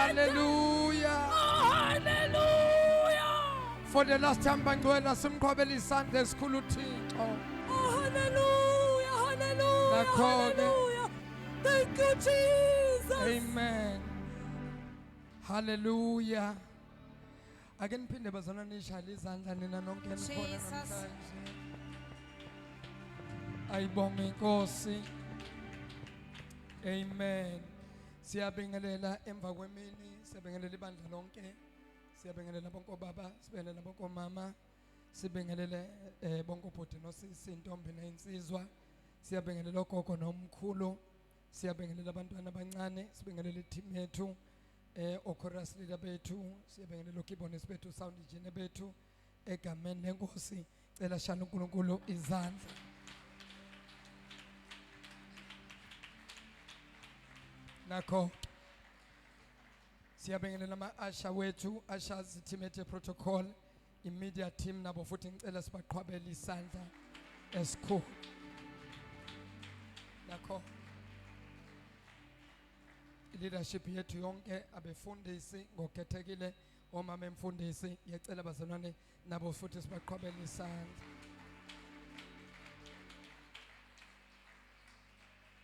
Hallelujah. Hallelujah. For the last time bangcwela simqhwabela isandla esikhulu Thixo. Hallelujah. Hallelujah. Nakho-ke. Hallelujah. Thank you, Jesus. Amen. Hallelujah. Ake niphinde bazana nishayile izandla nina nonke nikhona Jesus. namhlanje. Ayibonge inkosi. Amen. Siyabingelela emva kwemini, siyabingelela ibandla lonke. Siyabingelela bonke obaba, sibingelela bonke omama. Sibingelele bonke obhuti nosisi, intombi neinsizwa. Siyabingelela ogogo nomkhulu. Siyabingelela abantwana abancane, sibingelela i-team yethu. Ochorus leader bethu, siyabingelela okeyboardist bethu, sound engineer bethu. Egameni lenkosi, cela shana uNkulunkulu izandla. Nakho siyabingelela ama-asha wethu, ushers team ethu protocol, imedia team nabo futhi ngicela sibaqhwabele isandla esikhulu. Nakho leadership yethu yonke, abefundisi ngokukhethekile, omama emfundisi, ngiyacela bazalwane nabo futhi sibaqhwabele isandla.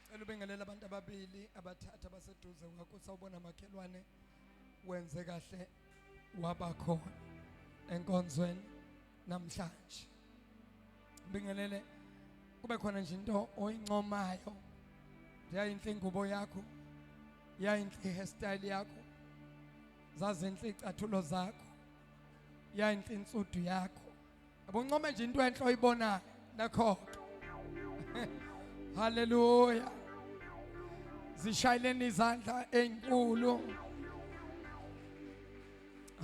Cela ubingelela abantu ababili abathatha abaseduze kwakho, sawubona makhelwane, wenze kahle wabakhona enkonzweni namhlanje. Bingelele kube khona nje into oyincomayo, yayinhle ingubo yakho, yayinhle hairstyle yakho, zazinhle icathulo zakho, yayinhle insudu yakho. Aboncoma nje into enhle oyibonayo nakho. Hallelujah. Zishayeleni izandla enkulu.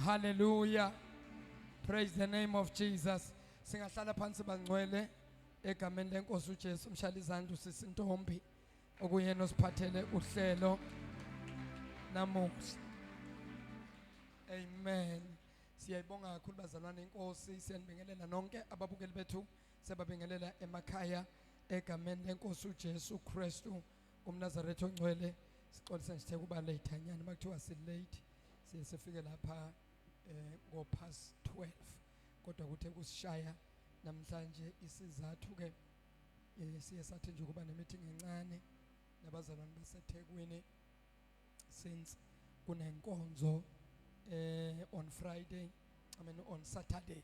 Hallelujah. Praise the name of Jesus. Singahlala phansi bangcwele egameni lenkosi uJesu, mshaya izandla usisi Ntombi okuyena osiphathele uhlelo namuhla. Amen. Siyayibonga kakhulu bazalwane inkosi, siyanibingelela nonke ababukeli bethu, siyababingelela emakhaya egameni lenkosi uJesu Kristu umNazaretha ongcwele. Sixolisa nje kuba late anyana, makuthiwa si late siye sifike lapha ngo past 12, kodwa kuthe kusishaya namhlanje. Isizathu ke siye sathi nje kuba ne-meeting encane nabazalwane baseThekwini since kunenkonzo on Friday, on Saturday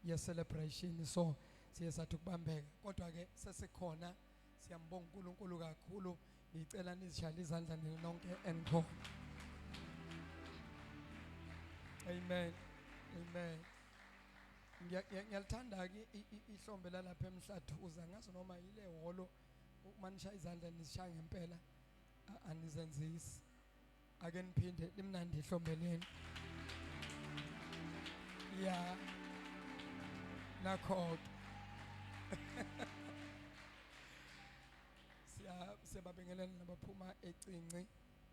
ye celebration, so siye sathi kubambeka, kodwa ke sesikhona. Siyambonga uNkulunkulu kakhulu. Ngicela nizishayile izandla nina nonke enkhona. Amen. Amen. Ngiyalithanda ke ihlombe lalapha eMhlathuza, ngaso noma yile holo umanishaya izandla nisishaya ngempela anizenzisi. Ake niphinde limnandi ihlombe leni. Yeah. Nakho siyababingelela nabaphuma eCinci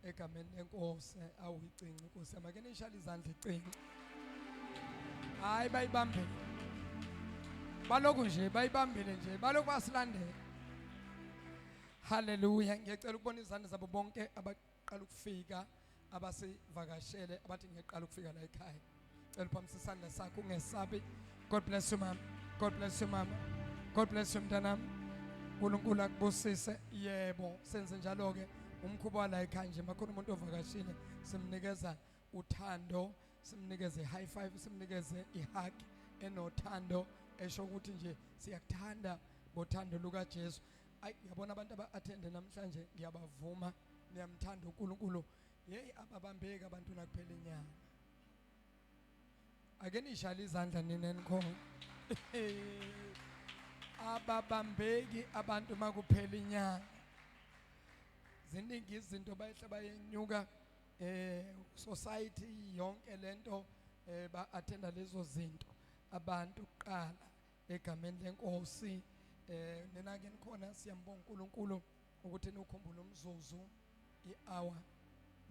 egameni lenkosi. Awicinci inkosi amake nishayile izandla eCinci. Hayi bayibambile, baloku nje bayibambile nje, baloku basilandela. Hallelujah. Ngiyacela ukubona izandla zabo bonke abaqala ukufika, abasivakashele, abathi ngiyaqala ukufika la ekhaya. Cela uphakamisa isandla sakho ungesabi. God bless you mama. God bless you mama. God bless you mntanami. uNkulunkulu akubusise. Yebo, senze njalo ke umkhuba la ekhaya nje makhona umuntu ovakashile simnikeza uthando, simnikeze high five, simnikeze ihug enothando esho ukuthi nje siyakuthanda ngothando luka Jesu. Ay yabona abantu aba-attend namhlanje ngiyabavuma, niyamthanda uNkulunkulu. Hey ababambeki abantu nakuphela inyanga. Ake nishayile izandla nina enkhona. Ababambeki abantu makuphela inyanga. Ziningi izinto bayehle bayenyuka society yonke lento ba-attenda lezo zinto abantu kuqala egameni lenkosi. Nina ke nikhona, siyambonga uNkulunkulu ukuthi nikhumbule umzuzu i-hour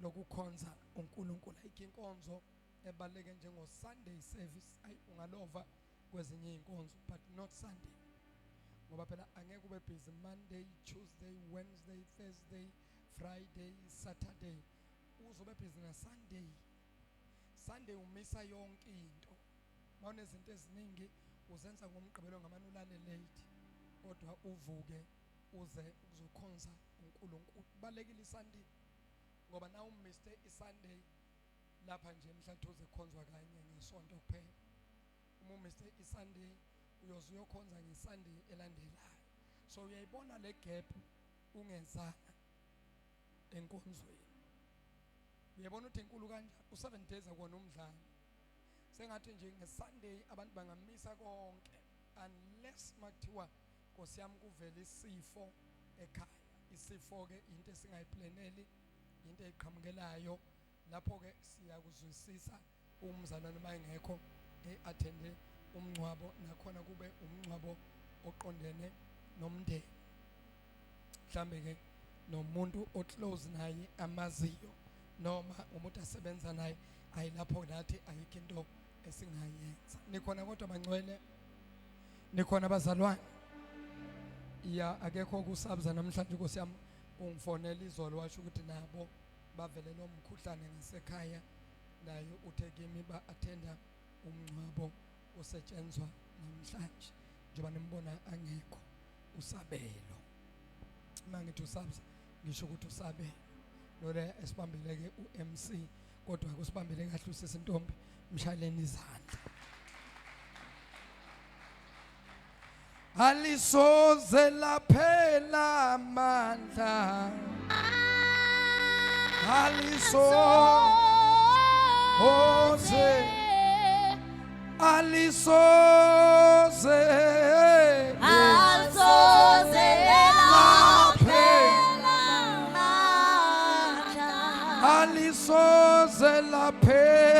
lokukhonza uNkulunkulu. Ayikho inkonzo ebaleke njengo Sunday service. Ayi ungalova kwezinye inkonzo but not Sunday, ngoba phela angeke ube busy Monday, Tuesday, Wednesday, Thursday, Friday, Saturday. uzobe busy na Sunday umisa yonke into mawunezinto eziningi uzenza ngomgqibelo ngamanye ulale late kodwa uvuke uze uzokhonza uNkulunkulu balekile iSunday ngoba na umiste iSunday lapha nje mhlawumbe uze khonzwa kanye ngesonto kuphela uma umiste iSunday uyoze uyokhonza ngeSunday elandelayo so uyayibona le gap ungenzana enkonzweni uyabona ukuthi inkulu kanjani u7 days akona umdlalo sengathi nje ngeSunday abantu bangamisa konke unless makuthiwa Nkosi yami kuvela isifo ekhaya isifo ke into esingayiplaneli into eqhamukelayo lapho ke siyakuzwisisa umzalwane bayengekho attende umncwabo nakhona kube umncwabo oqondene nomndeni mhlambe ke nomuntu oclose naye amaziyo noma umuntu asebenza naye ayilapho nathi ayikho into esingayenza nikhona kodwa bangcwele nikhona abazalwane ya akekho kusabza namhlanje Nkosi yami ungifonela izolo washo ukuthi nabo bavele lo mkhuhlane ngasekhaya naye uthe kimi ba attenda umncwabo osetshenzwa namhlanje njengoba nimbona angekho usabelo mangithi usabza ngisho ukuthi usabelo lole esibambeleke uMC kodwa kusibambele kahle usesintombi mshayeleni izandla alisoze laphela amandla alisoze laphela amandla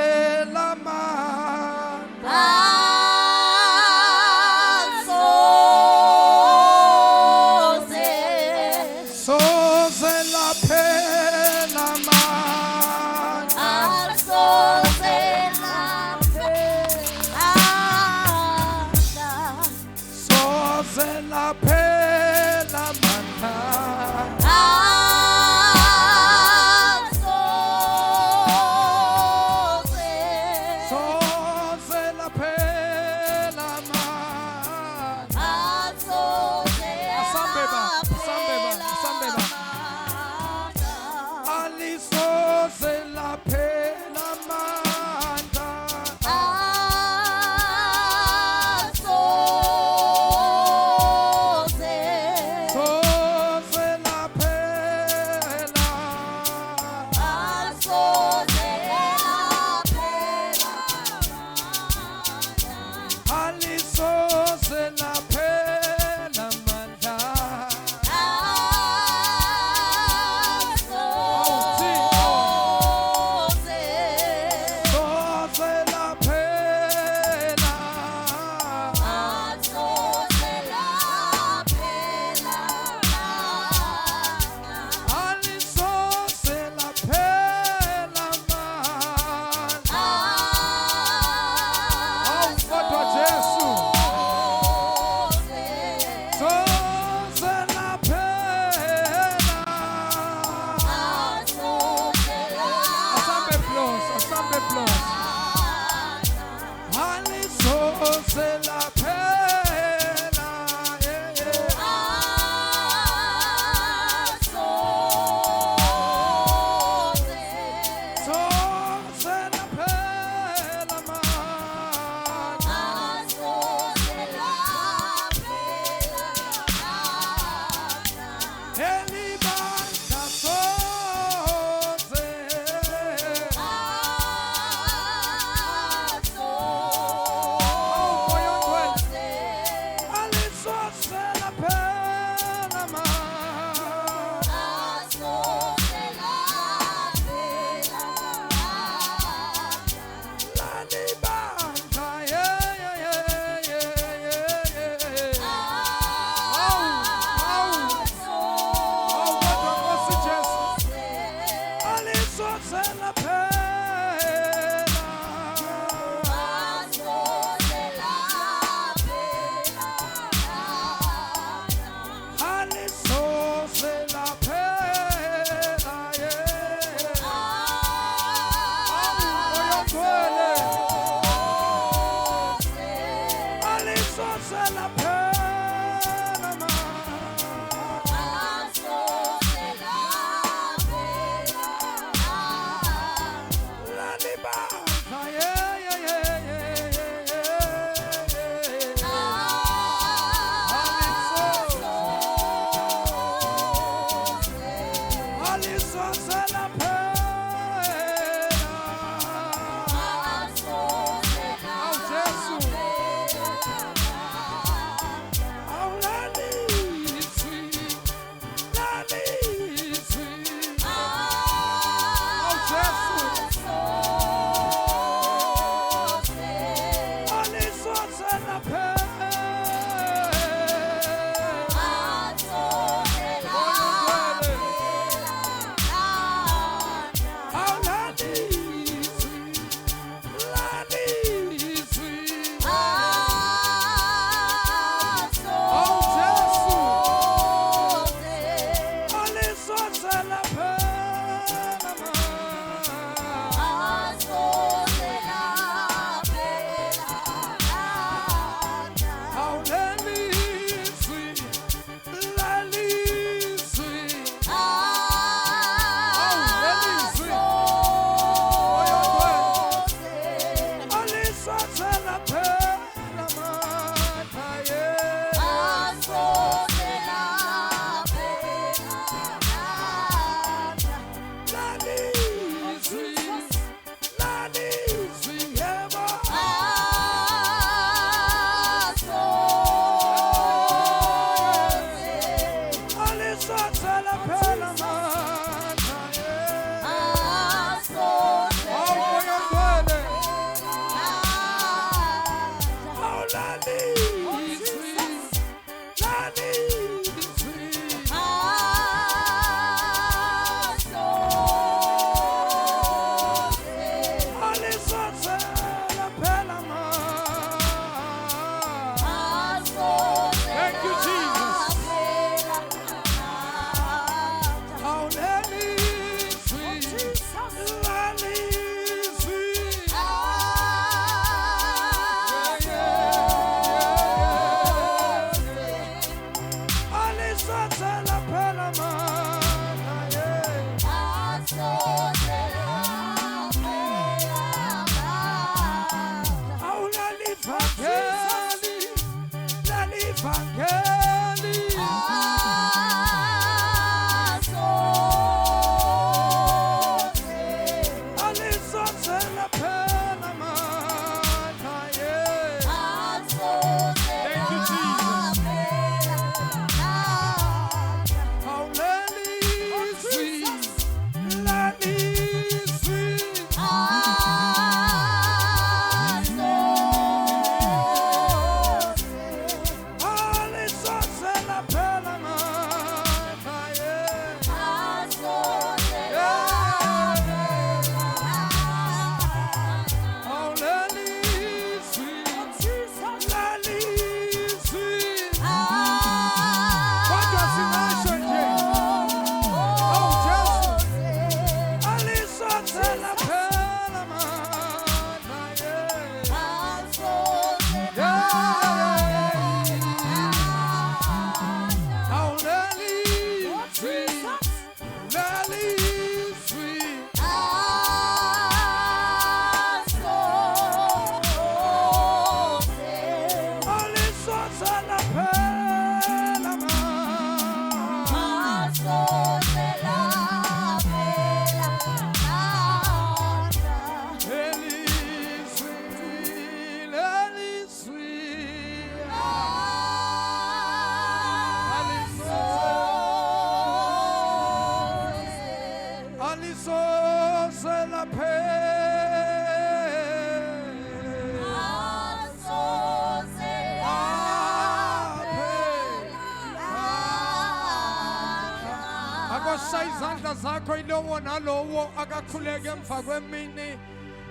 Izandla zakho ilowo nalowo akakhuleke emva kwemini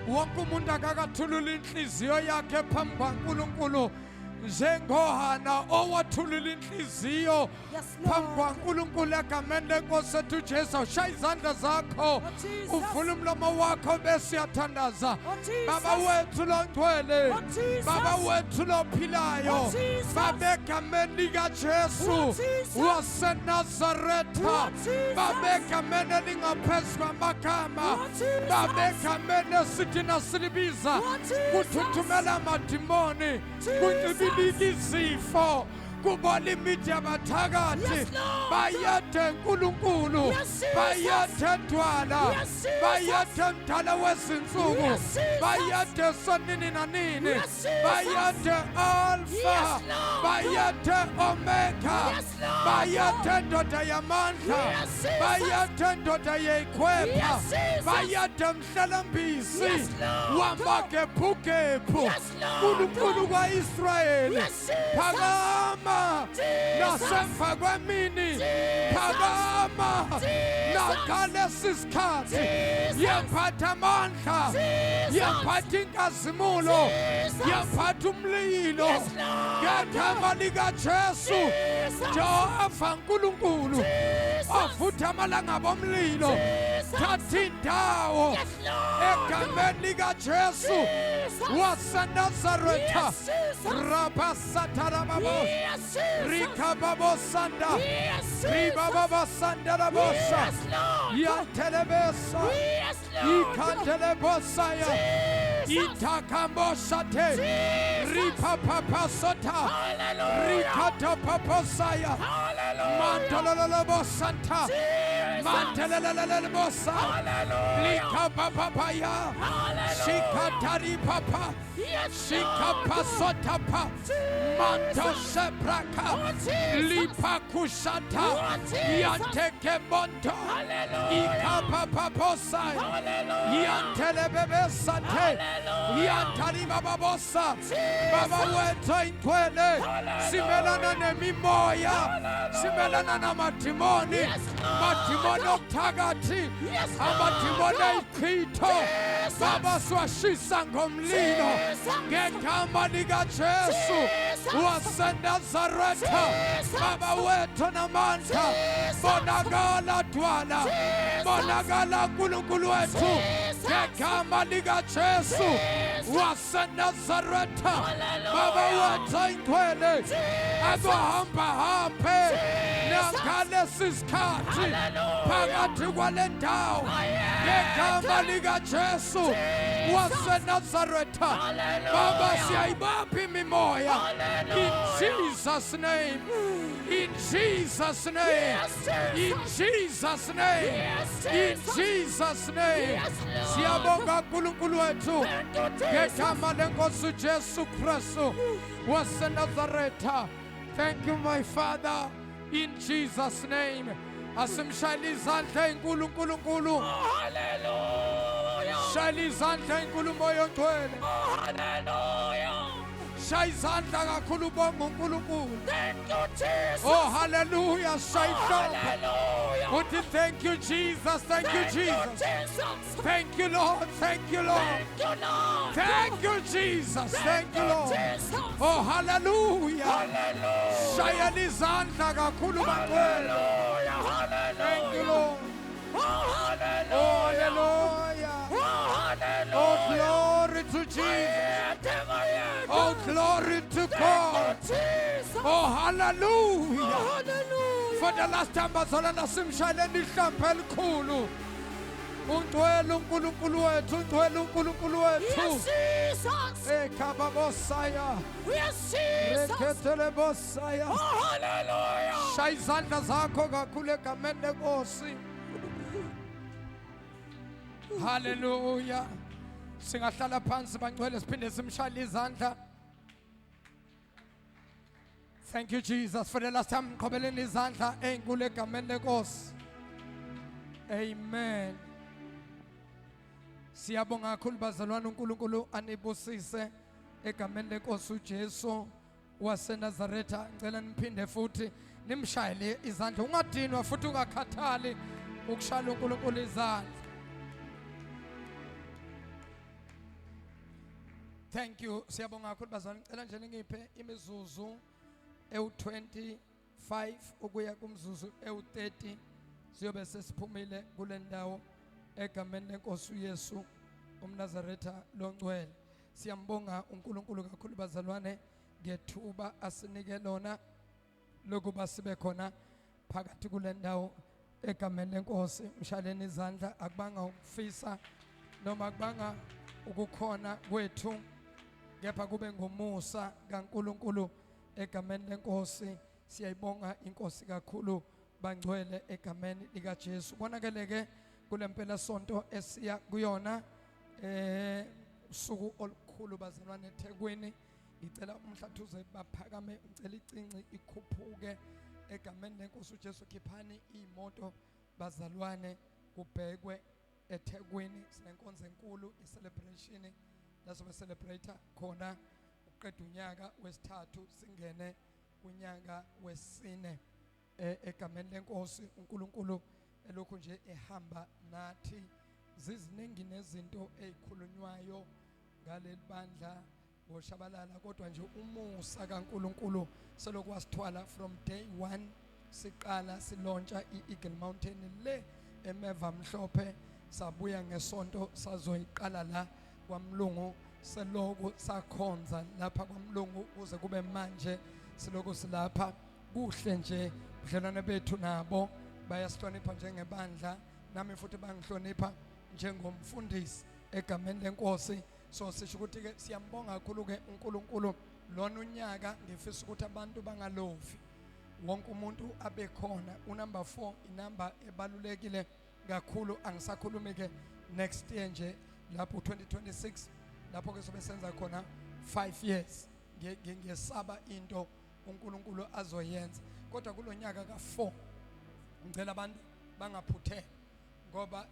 wonke umuntu akakathulula inhliziyo yakhe phambi kwaNkulunkulu njengoHana owathulula inhliziyo phambi kwaNkulunkulu egameni lenkosi ethu uJesu. Shaya izandla zakho uvule umlomo wakho bese uyathandaza. Baba wethu longcwele, Baba wethu lophilayo, Baba egameni likaJesu waseNazaretha, Baba egameni elingaphezu kwamagama, Baba egameni esithi nasilibiza kuthuthumela amadimoni, kuncibilika izifo, kubola imithi yabathakathi Yes, Lord. bayethe uNkulunkulu Yes, Jesus. bayethe ndwala Yes, Jesus. bayethe mdala wezinsuku Yes, Jesus. bayethe sonini nanini Yes, Jesus. bayethe alfa Yes, Lord. bayethe omega Yes, Lord. bayethe ndoda yamandla Yes, Jesus. bayethe ndoda yeyikhwepha Yes, Jesus. bayethe mhlelembisi Yes, Lord. wamagebhugephu Yes, Lord. uNkulunkulu kaIsrayeli Yes, Jesus. phakama Jesus. nasemva kwemini Jesus. phakama Jesus. nakalesi sikhathi Jesus. yemphatha amandla Jesus. yemphatha inkazimulo Jesus. yemphatha umlilo Yes, Lord. ngegama likaJesu Jesus. Jehova uNkulunkulu Jesus. avutha amalangabo omlilo Jesus. thatha indawo Yes, Lord. egameni likaJesu Jesus. waseNazaretha Yes, Jesus. rabasatarababo Yes, Jesus. rikababosanda Yes, Jesus. ribababasandarabosa Yes, Lord. yantelebesa Yes, Lord. ikantelebosaya Jesus. itakambosate Jesus. ripapapasota Hallelujah. rikatapaposaya Hallelujah. mantelelelebosanta Jesus. mantelelelebosa Hallelujah. likapapapaya Hallelujah. shikataripapa Yes, Lord. shikapasotapa mantosebraka Oh, Jesus. lipakushata Oh, Jesus. yantekemonto Hallelujah. ikapapaposaya Hallelujah. yantelebebesate Hallelujah. yantalibababosa Jesus. baba wethu ingcwele Hallelujah. simelana nemimoya Hallelujah. simelana namadimoni Yes, Lord. madimoni okuthakathi Yes, amadimoni Lord. eyichitho Jesus. baba siwashisa ngomlilo Jesus. ngegama likaJesu Jesus. waseNazaretha Jesus. baba wethu namandla Jesus. bonakala dwala Jesus. bonakala uNkulunkulu wethu Jesus. ngegama likaJesu Jesus. waseNazaretha Hallelujah. baba wethu ingcwele Jesus. akuhamba hambe Jesus. nakalesi sikhathi Hallelujah. phakathi kwale ndawo ngegama likaJesu waseNazaretha Hallelujah. baba siyayibapha imimoya in Hallelujah. Jesus name in Jesus name Yes, in Jesus. Jesus name Yes, in Jesus. Jesus name Yes, Lord. siyabonga uNkulunkulu wethu Thank you, Jesus. ngegama lenkosi uJesu Kristu waseNazaretha. Thank you my Father in Jesus name. Asimshayile izandla ezinkulu uNkulunkulu. Hallelujah. Shayile izandla ezinkulu moya ongcwele. Hallelujah. Shaya izandla kakhulu bonga uNkulunkulu. Thank you, Jesus. Oh hallelujah shaya ihlombe. Hallelujah. Uthi thank you Jesus, thank you Thank you, Jesus. Jesus. Thank you Lord, thank you Lord. Thank you, Lord. Thank you Jesus, thank you Lord. Jesus. Oh hallelujah. Hallelujah. Shaya izandla kakhulu bangcwele. Hallelujah. Hallelujah. Thank you Lord. Oh, hallelujah. Oh hallelujah. Oh, hallelujah. Oh glory to Jesus. Oh glory to God. Jesus. Oh hallelujah. Hallelujah. For the last time bazalana simshayeleni ihlambe elikhulu. Ungcwele uNkulunkulu wethu, ungcwele uNkulunkulu wethu. Yes, Jesus. Ekhaba bosaya, Yes, Jesus. rekethele bosaya. Oh, hallelujah. Shaya izandla zakho kakhulu egameni lenkosi. Hallelujah. Singahlala phansi bangcwele siphinde simshayile izandla. Thank you Jesus for the last time ngiqhobeleni izandla ezinkulu egameni lenkosi. Amen. Siyabonga kakhulu bazalwane uNkulunkulu anibusise egameni lenkosi uJesu waseNazaretha. Ngicela niphinde futhi nimshayele izandla. Ungadinwa futhi ungakhathali ukushaya uNkulunkulu izandla. Thank you. Siyabonga kakhulu bazalwane. Ngicela nje ningiphe imizuzu ewu25 ukuya kumzuzu ewu30 siyobe sesiphumile kule ndawo egameni lenkosi uYesu umNazaretha longcwele. Siyambonga uNkulunkulu kakhulu bazalwane ngethuba asinike lona lokuba sibe khona phakathi kule ndawo egameni lenkosi. Mshaleni izandla akubanga ukufisa noma akubanga ukukhona kwethu kepha kube ngumusa kaNkulunkulu egameni lenkosi siyayibonga inkosi kakhulu bangcwele egameni lika Jesu. Bonakele ke kulempela sonto esiya kuyona usuku olukhulu bazalwane eThekwini. Ngicela umhlathuze baphakame, ngicela icinci ikhuphuke egameni lenkosi uJesu. Khiphani imoto bazalwane kubhekwe eThekwini. Sinenkonzo enkulu icelebration lasobe celebrate khona uqeda unyaka wesithathu singene unyaka wesine egameni lenkosi. uNkulunkulu elokhu nje ehamba nathi. Ziziningi nezinto ezikhulunywayo ngaleli bandla ngoshabalala, kodwa nje umusa kaNkulunkulu selokhu wasithwala from day 1 siqala silontsha iEagle Mountain le emeva mhlophe, sabuya ngesonto sazoyiqala la kwaMlungu, selokhu sakhonza lapha kwaMlungu kuze kube manje selokhu silapha. Kuhle nje budlelwane bethu nabo bayasihlonipha njengebandla, nami futhi bangihlonipha njengomfundisi egameni lenkosi. So sisho ukuthi ke siyambonga kakhulu ke uNkulunkulu lona unyaka. Ngifisa ukuthi abantu bangalovi, wonke umuntu abe khona. Unumber 4 inamba ebalulekile kakhulu. Angisakhulumi ke next year nje lapho 2026 lapho ke sobe senza khona 5 years. Ngiyesaba into uNkulunkulu azoyenza, kodwa kulonyaka ka4 ngicela abantu bangaphutheni, ngoba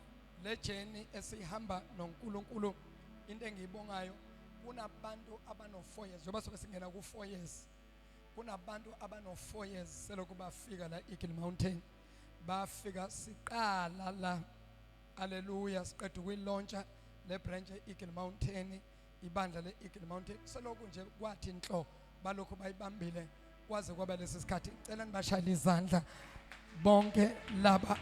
le journey esihamba noNkulunkulu into engiyibongayo, kunabantu abano 4 years njengoba sobe singena ku4 years. Kunabantu abano 4 years selokhu bafika la Eagle Mountain, bafika siqala la. Haleluya. Siqeda ukuyilontsha le branch eAgle Mountain, ibandla leEagle Mountain. Selokhu nje kwathi inhlo balokhu bayibambile kwaze kwaba lesi sikhathi. Ngicela nibashayile izandla bonke laba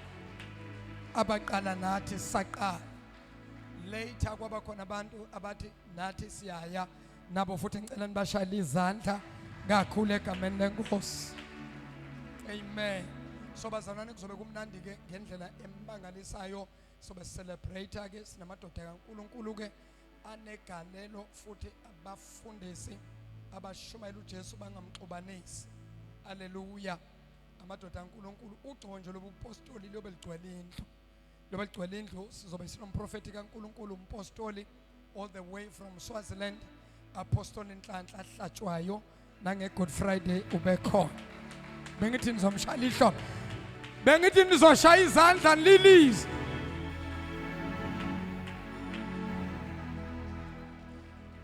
abaqala nathi saqala. Later kwaba khona abantu abathi nathi siyaya nabo, futhi ngicela nibashayile izandla kakhulu egameni lenkosi. Amen. So bazalwane kuzobe kumnandi ke ngendlela embangalisayo. Sobe celebrate ke sinamadoda kaNkulunkulu ke anegalelo, futhi abafundisi abashumayela uJesu bangamxubanisi. Haleluya. Amadoda kaNkulunkulu ugcobo nje lobupostoli lobe ligcwele indlu. Lobe ligcwele indlu. Sizobe sinomprofeti kaNkulunkulu umpostoli all the way from Swaziland, Apostle Nhlanhla Hlatshwayo. Nange Good Friday ube khona. Bengithi nizomshaya ihlobo. Bengithi nizoshaya izandla nililize.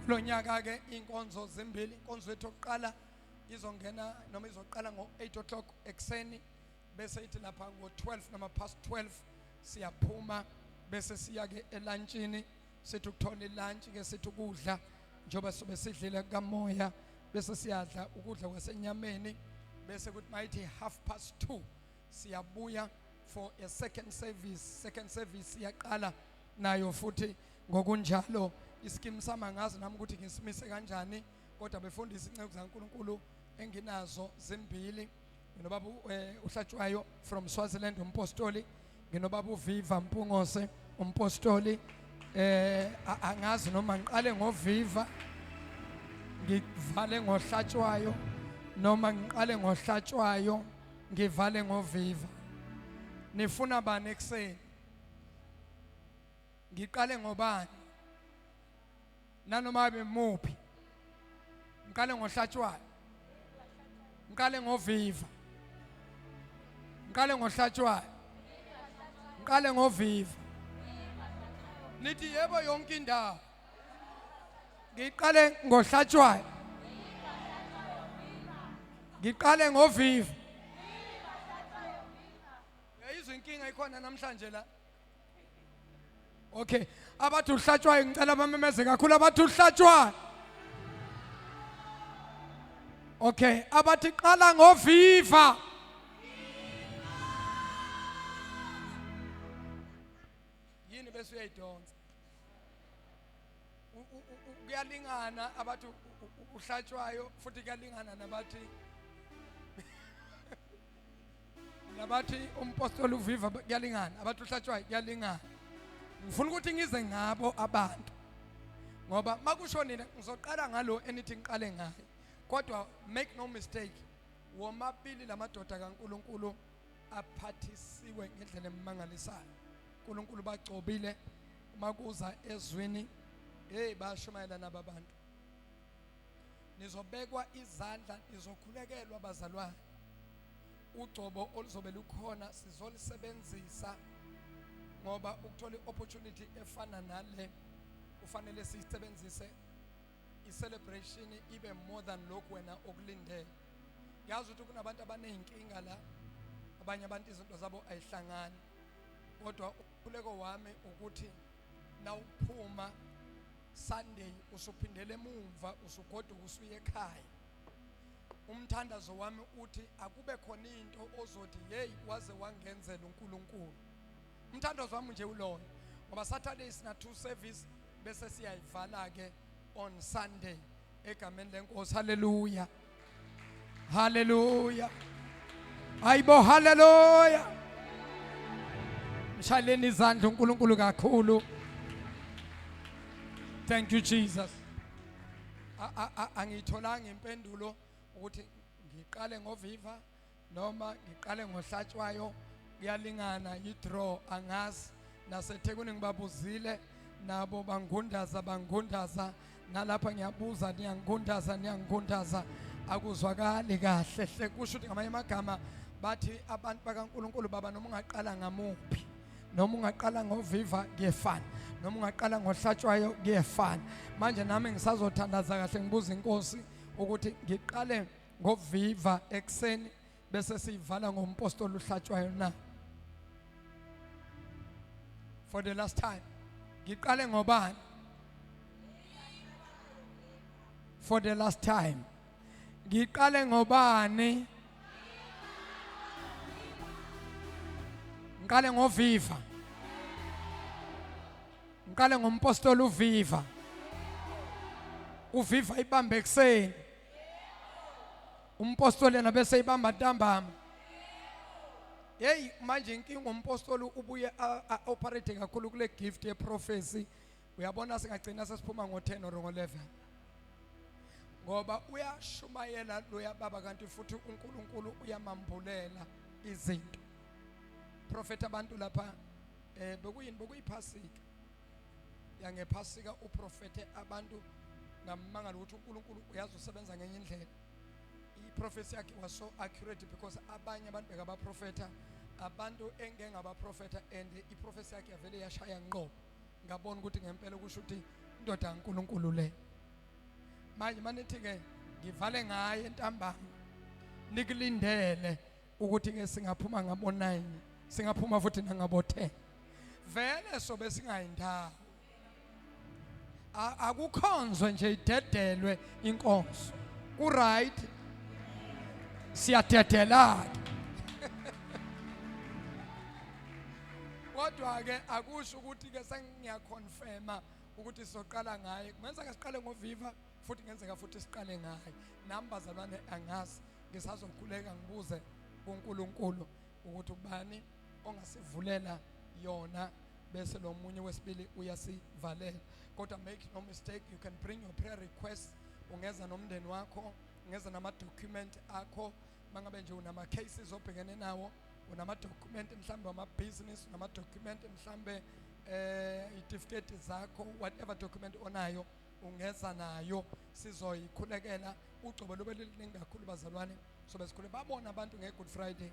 Lonyaka ke inkonzo zimbili. Inkonzo yethu yokuqala izongena noma izoqala ngo8 o'clock ekseni, bese ithi lapha ngo12 noma past 12 siyaphuma, bese siya ke elunchini. Sithi ukuthola ilunch ke sithi ukudla njoba sobe sidlile kamoya, bese siyadla ukudla kwasenyameni, bese kuthi mayithi 2:30 siyabuya for a second service. Second service iyaqala nayo futhi ngokunjalo. Iskimu sama ngazi nami ukuthi ngisimise kanjani, kodwa befundisa inceke zaNkulunkulu enginazo zimbili. Nginobaba uHlatshwayo from Swaziland umpostoli, nginobaba uViva Mpungose umpostoli. Angazi noma ngiqale ngoViva ngivale ngoHlatshwayo, noma ngiqale ngoHlatshwayo ngivale ngoViva. Nifuna bani ekseni? Ngiqale ngobani? Nanoma bemuphi? Ngiqale ngoHlatshwayo, ngiqale ngoViva, ngiqale ngoHlatshwayo, ngiqale ngoViva. Nithi yebo yonke indawo. Ngiqale ngoHlatshwayo, ngiqale ngoViva. Yayizwe inkinga ikhona namhlanje la. Okay, abathi uHlatshwayo ngicela bamemeze kakhulu abathi uHlatshwayo. Okay, abathi qala ngoViva. Yini bese uyayidonsa. Kuyalingana abathi uHlatshwayo, futhi kuyalingana nabathi umpostoli uViva kuyalingana, abathi uHlatshwayo kuyalingana. Ngifuna ukuthi ngize ngabo abantu, ngoba makushonile ngizoqala ngalo enithi ngiqale ngaye. kodwa make no mistake, womabili lamadoda kaNkulunkulu aphathisiwe ngendlela emangalisayo. uNkulunkulu bagcobile makuza ezwini, hey bashumayela nababantu. Nizobekwa izandla, nizokhulekelwa abazalwane. Ugcobo oluzobe lukhona sizolisebenzisa ngoba ukuthola iopportunity efana nale kufanele siyisebenzise. I-celebration ibe more than lokhu wena okulindele. Yazi ukuthi kunabantu abaneyinkinga la, abanye abantu izinto zabo ayihlangani, kodwa ukhuleko wami ukuthi nawuphuma Sunday usuphindele emuva usugoduka usuye ekhaya. Umthandazo wami uthi akube khona into ozothi hey waze wangenzela uNkulunkulu. Umthandazo wami nje uloyo ngoba Saturday sina 2 service bese siyayivala ke on Sunday egameni lenkosi. Hallelujah, hallelujah, ayibo hallelujah. Mshaleni izandla uNkulunkulu kakhulu. Thank you Jesus. Angitholanga impendulo ukuthi ngiqale ngoviva noma ngiqale ngohlatshwayo, kuyalingana i-draw angazi. NaseThekwini ngibabuzile nabo bangundaza nalapha ngiyabuza niyangundaza akuzwakali kahle hle. Kusho ukuthi ngamanye amagama bathi abantu bakaNkulunkulu baba noma ungaqala ngamuphi, noma ungaqala ngoviva kuyefana, noma ungaqala ngohlatshwayo kuyefana. Manje nami ngisazothandaza kahle ngibuza inkosi ukuthi ngiqale ngoviva ekseni bese siyivala ngompostoli uhlatshwayo na. For the last time ngiqale ngobani? For the last time ngiqale ngobani? Ngiqale ngoviva, ngiqale ngompostoli uviva. Uviva ibambe ekseni, umpostoli yena bese ibamba ntambama. Hey manje inkinga umpostoli ubuye operate kakhulu kule gift ye prophecy. Uyabona singagcina sesiphuma ngo10 or ngo11 ngoba uyashumayela loya baba kanti futhi uNkulunkulu uyamambulela izinto. Prophet abantu lapha bekuyiphasika yangephasika uprofete abantu ngamangala ukuthi uNkulunkulu uyazi usebenza ngenye indlela. I-prophecy yakhe was so accurate because abanye abantu bekabaprofeta, abantu engengabaprofeta, and i-prophecy yakhe yavele yashaya ngqo. Ngabona ukuthi ngempela kusho ukuthi indoda kaNkulunkulu le. Manje manithi ke ngivale ngaye entambama nikulindele ukuthi ke singaphuma ngabo 9 singaphuma futhi nangabo 10 vele sobe singayindawo. Akukhonzwe nje idedelwe inkonzo ku right siyadedela. Kodwa ke akusho ukuthi ke sengiyaconfirma ukuthi sizoqala ngaye. Kungenzeka siqale ngoviva futhi kungenzeka futhi siqale ngaye. Nami bazalwane angazi, ngisazokhuleka ngibuze kuNkulunkulu ukuthi ubani ongasivulela yona bese lo munye wesibili uyasivalela. Kodwa make no mistake, you can bring your prayer requests. Ungeza nomndeni wakho, ungeza nama document akho, mangabe nje unama cases obhekene nawo, unama document mhlambe wama business, unama document mhlambe certificate zakho, whatever document onayo ungeza nayo, sizoyikhulekela. Ugcobo lobe liningi kakhulu bazalwane, sobe sikhule babona abantu ngeGood Friday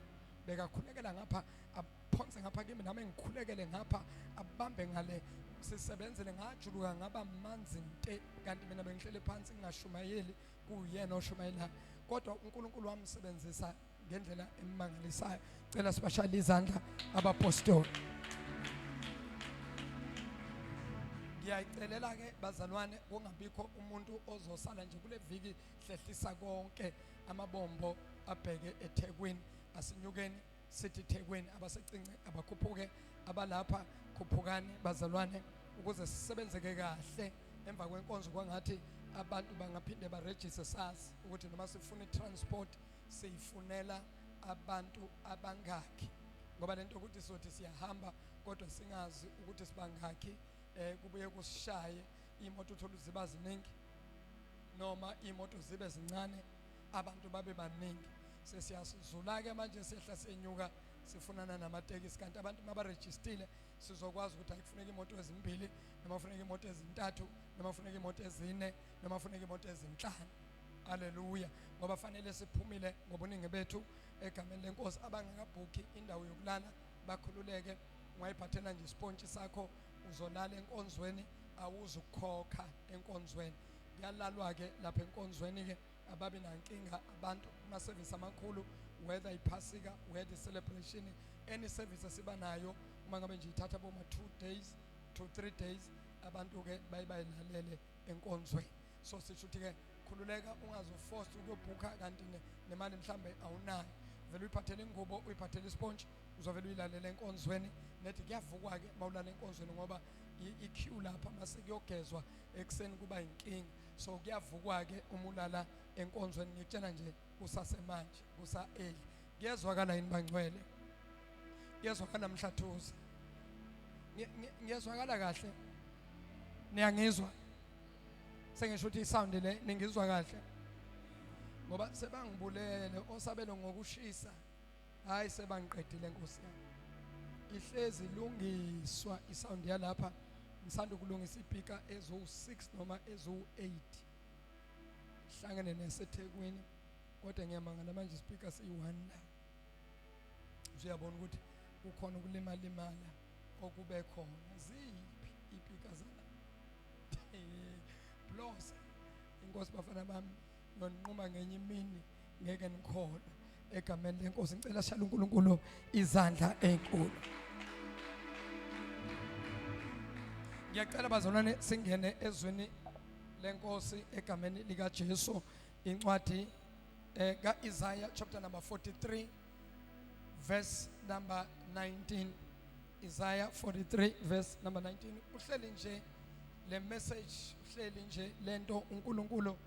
bekakhulekela ngapha, aphonse ngapha kimi nami ngikhulekele ngapha, abambe ngale, sisebenzele ngajuluka ngaba manzi nte, kanti mina bengihlele phansi ngingashumayeli kuyena oshumayela. Kodwa uNkulunkulu wamsebenzisa ngendlela emangalisayo. Cela sibashayele izandla abapostoli. Ngiyayicelela ke bazalwane kungabikho umuntu ozosala nje kule viki hlehlisa konke amabombo abheke eThekwini. Asinyukeni sithi Thekwini, abasecince abakhuphuke, abalapha khuphukani bazalwane, ukuze sisebenzeke kahle emva kwenkonzo. Kwangathi abantu bangaphinde baregister sazi ukuthi noma sifuna transport siyifunela abantu abangaki, ngoba lento ukuthi sothi siyahamba kodwa singazi ukuthi sibangaki, kubuye kusishaye imoto uthola ziba ziningi. noma imoto zibe zincane abantu babe baningi. Sesiyasizula ke manje sehla senyuka sifunana namatekisi, kanti abantu mabarejistile sizokwazi ukuthi akufuneka imoto ezimbili noma kufuneka imoto ezintathu noma kufuneka imoto ezine noma kufuneka imoto ezinhlanu. Haleluya. Ngoba fanele siphumile ngobuningi bethu egameni lenkosi. Abangakabhukhi indawo yokulala bakhululeke, ungayiphathela nje ispontshi sakho uzolala enkonzweni, awuzukhokha enkonzweni. Kuyalalwa ke lapha enkonzweni ke, ababi nankinga abantu kuma service amakhulu, whether iphasika whether celebration, any service asiba nayo uma ngabe nje ithatha boma 2 days to 3 days, abantu ke bayilalele enkonzweni. So sisho ukuthi ke khululeka, ungazoforce ukuyobhukha kanti nemali mhlambe awunayo. Vele uyiphathele ingubo, uyiphathele ispontshi, uzovela uyilalela enkonzweni. Nethi kuyavukwa ke mawulala enkonzweni ngoba i-queue lapha mase kuyogezwa ekseni kuba inkinga. So kuyavukwa ke uma ulala enkonzweni. Ngikutshela nje kusasemanje, kusa-early. Kuyezwakala yini bangcwele? Kuyezwakala Mhlathuze? Ngiyezwakala kahle? Niyangizwa? Sengisho ukuthi isound le ningizwa kahle? Ngoba sebangibulele osabelo ngokushisa, hayi sebangiqedile Nkosi yami. Ihlezi ilungiswa isound yalapha, ngisanda ukulungisa ipika ezo6 noma ezo8 hlangene neseThekwini, kodwa ngiyamangala manje ispeaker siyi1 la. Usuyabona ukuthi kukhona ukulimala okube khona. Ziphi ipika zala? Blosa. Inkosi bafana bami, nonquma ngenye imini ngeke nikholwe egameni lenkosi. Ngicela shala uNkulunkulu izandla enkulu. Ngiyacela bazalwane singene ezweni lenkosi egameni lika Jesu. Incwadi kaIsaiah chapter number 43 verse number 19. Isaiah 43 verse number 19. Uhleli nje le message, uhleli nje lento uNkulunkulu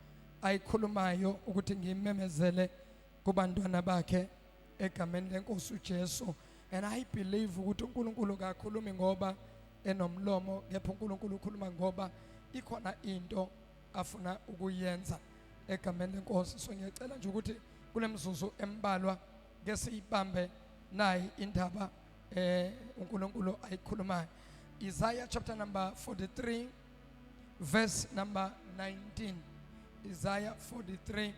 ayikhulumayo ukuthi ngimemezele kubantwana bakhe egameni lenkosi uJesu. And I believe ukuthi uNkulunkulu akakhulumi ngoba enomlomo, kepha uNkulunkulu ukhuluma ngoba ikhona into afuna ukuyenza egameni lenkosi. So ngiyacela nje ukuthi kulemzuzu embalwa ke siyibambe nayi indaba uNkulunkulu ayikhulumayo. Isaiah chapter number 43 verse number 19. Isaiah 43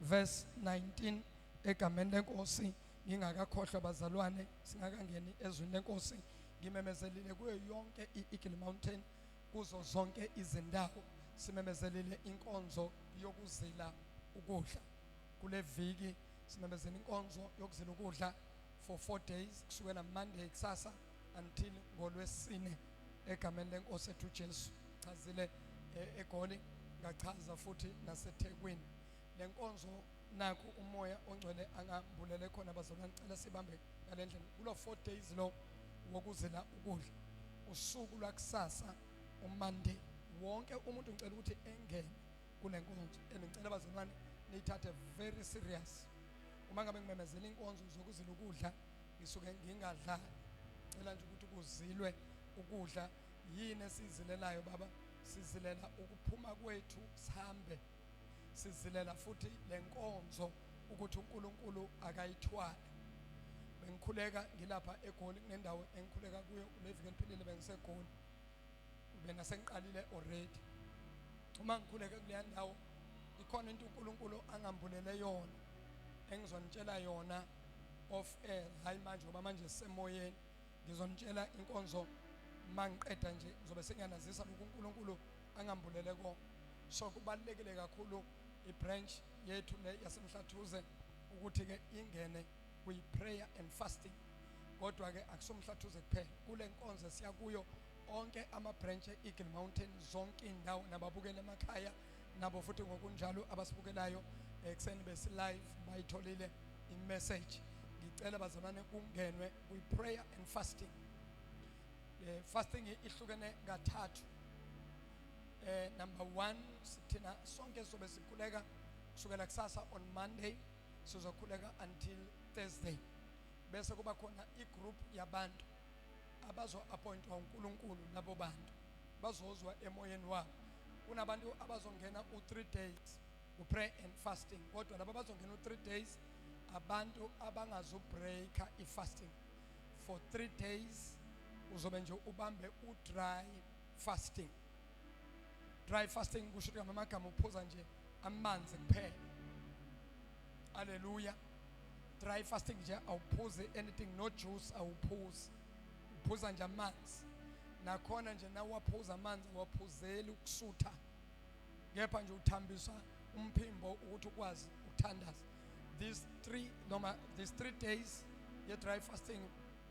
verse 19 egameni lenkosi. Ngingakakhohlwa bazalwane, singakangeni ezweni lenkosi, ngimemezelile kuyo yonke i-Eagle Mountain, kuzo zonke izindawo simemezelile inkonzo yokuzila ukudla. Kule viki simemezela inkonzo yokuzila ukudla for 4 days kusukela Monday kusasa until ngoLwesine egameni lenkosi ethu Jesu. Chazile eGoli, ngachaza futhi naseThekwini. Lenkonzo naku umoya ongcwele angambulele khona bazalwane, ngicela sibambe ngalendlela. Kulo 4 days lo wokuzila ukudla, usuku lwakusasa uMonday, wonke umuntu ngicela ukuthi engene kule nkonzo. Ngicela bazalwane niyithathe very serious. Uma ngabe ngimemezela inkonzo zokuzila ukudla ngisuke ngingadlali, ngicela nje ukuthi kuzilwe ukudla. Yini esizilelayo baba? Sizilela ukuphuma kwethu sihambe, sizilela futhi lenkonzo ukuthi uNkulunkulu akayithwale. Bengikhuleka ngilapha eGoli, kunendawo engikhuleka kuyo leviki eliphilile bengiseGoli, ubena sengiqalile already. Uma ngikhuleka kuleya ndawo ikhona into uNkulunkulu angambulele yona engizonitshela yona off air, hayi manje ngoba manje sisemoyeni. Ngizonitshela inkonzo mangiqeda nje, ngizobe sengiyanazisa lokhu uNkulunkulu angambulele kona. So kubalekile kakhulu ibranch yethu le yaseMhlathuze ukuthi ke ingene kwi prayer and fasting. Kodwa ke akusomhlathuze kuphela, kule nkonzo siya kuyo onke ama branch eAeagle Mountain, zonke indawo, nababukela emakhaya nabo futhi ngokunjalo abasibukelayo ekseni besi live bayitholile imessage. Ngicela bazalwane kungenwe kwi prayer and fasting. Fasting ihlukene kathathu. Number 1, sithina sonke sobe sikhuleka kusukela kusasa on Monday, sizokhuleka until Thursday. Bese kuba khona igroup yabantu abazo appointwa uNkulunkulu. Labo bantu bazozwa emoyeni wabo kunabantu abazongena u3 days u-pray and fasting kodwa laba abazongena u3 days abantu abangazubreaka i-fasting for 3 days uzobe nje ubambe u-dry fasting. Dry fasting kusho ukuthi ngamagama uphuza nje amanzi kuphela. Hallelujah. Dry fasting nje awuphuzi anything, no juice awuphuzi, uphuza nje amanzi. Nakhona nje nawaphuza amanzi waphuzeli ukusutha, kepha nje uthambisa umphimbo ukuthi ukwazi ukuthandaza. These 3 days ye dry fasting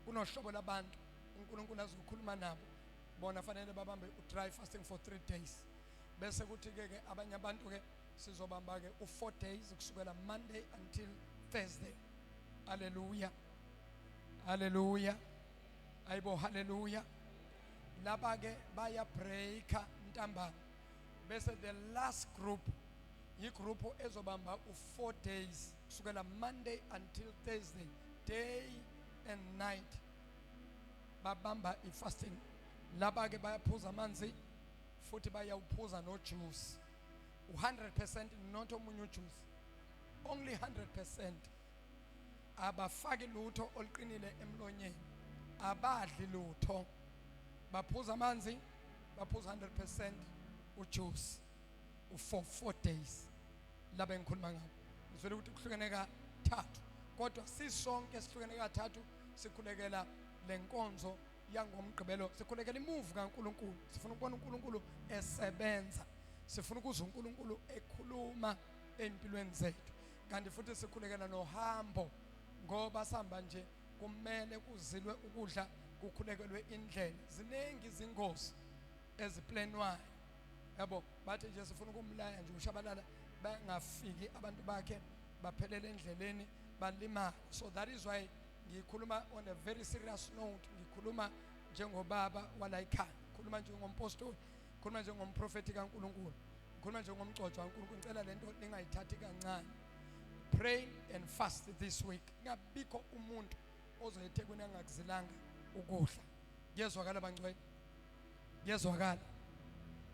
kunohlobo labantu uNkulunkulu azokhuluma nabo, bona fanele babambe u-dry fasting for 3 days. Bese kuthi ke abanye abantu ke sizobamba ke u4 days kusukela Monday until Thursday. Hallelujah. Hallelujah. Ayibo hallelujah. Laba ke baya breaka ntambama. Bese the last group yi-group ezobamba u4 days kusukela Monday until Thursday, day and night. Babamba i-fasting. Laba ke bayaphuza amanzi futhi bayawuphuza no juice. 100% not omunye juice. Only 100%. Abafaki lutho oliqinile emlonyeni. Abadli lutho. Baphuza amanzi, baphuza 100% ujuice. For 4 days. Laba engikhuluma ngabo. Ngizwele ukuthi kuhlukene kathathu. Kodwa sisonke sihlukene kathathu sikhulekela lenkonzo yangomgqibelo, sikhulekela imove kaNkulunkulu. Sifuna ukubona uNkulunkulu esebenza. Sifuna ukuzwa uNkulunkulu ekhuluma empilweni zethu. Kanti futhi sikhulekela nohambo ngoba sihamba nje kumele kuzilwe ukudla, kukhulekelwe indlela. Ziningi izingozi eziplanwayo. Yabo bathi nje sifuna ukumlaya nje ushabalala bangafiki abantu bakhe baphelele endleleni balima. So that is why ngikhuluma on a very serious note. Ngikhuluma njengobaba wala ekhaya, ngikhuluma njengompostoli, ngikhuluma njengomprofeti kaNkulunkulu, ngikhuluma njengomgcojo kaNkulunkulu. Ngicela lento ningayithathi kancane. Pray and fast this week. Ngabikho umuntu ozoyethekwini angakuzilanga ukudla. Kuyezwakala bangcwele? Kuyezwakala?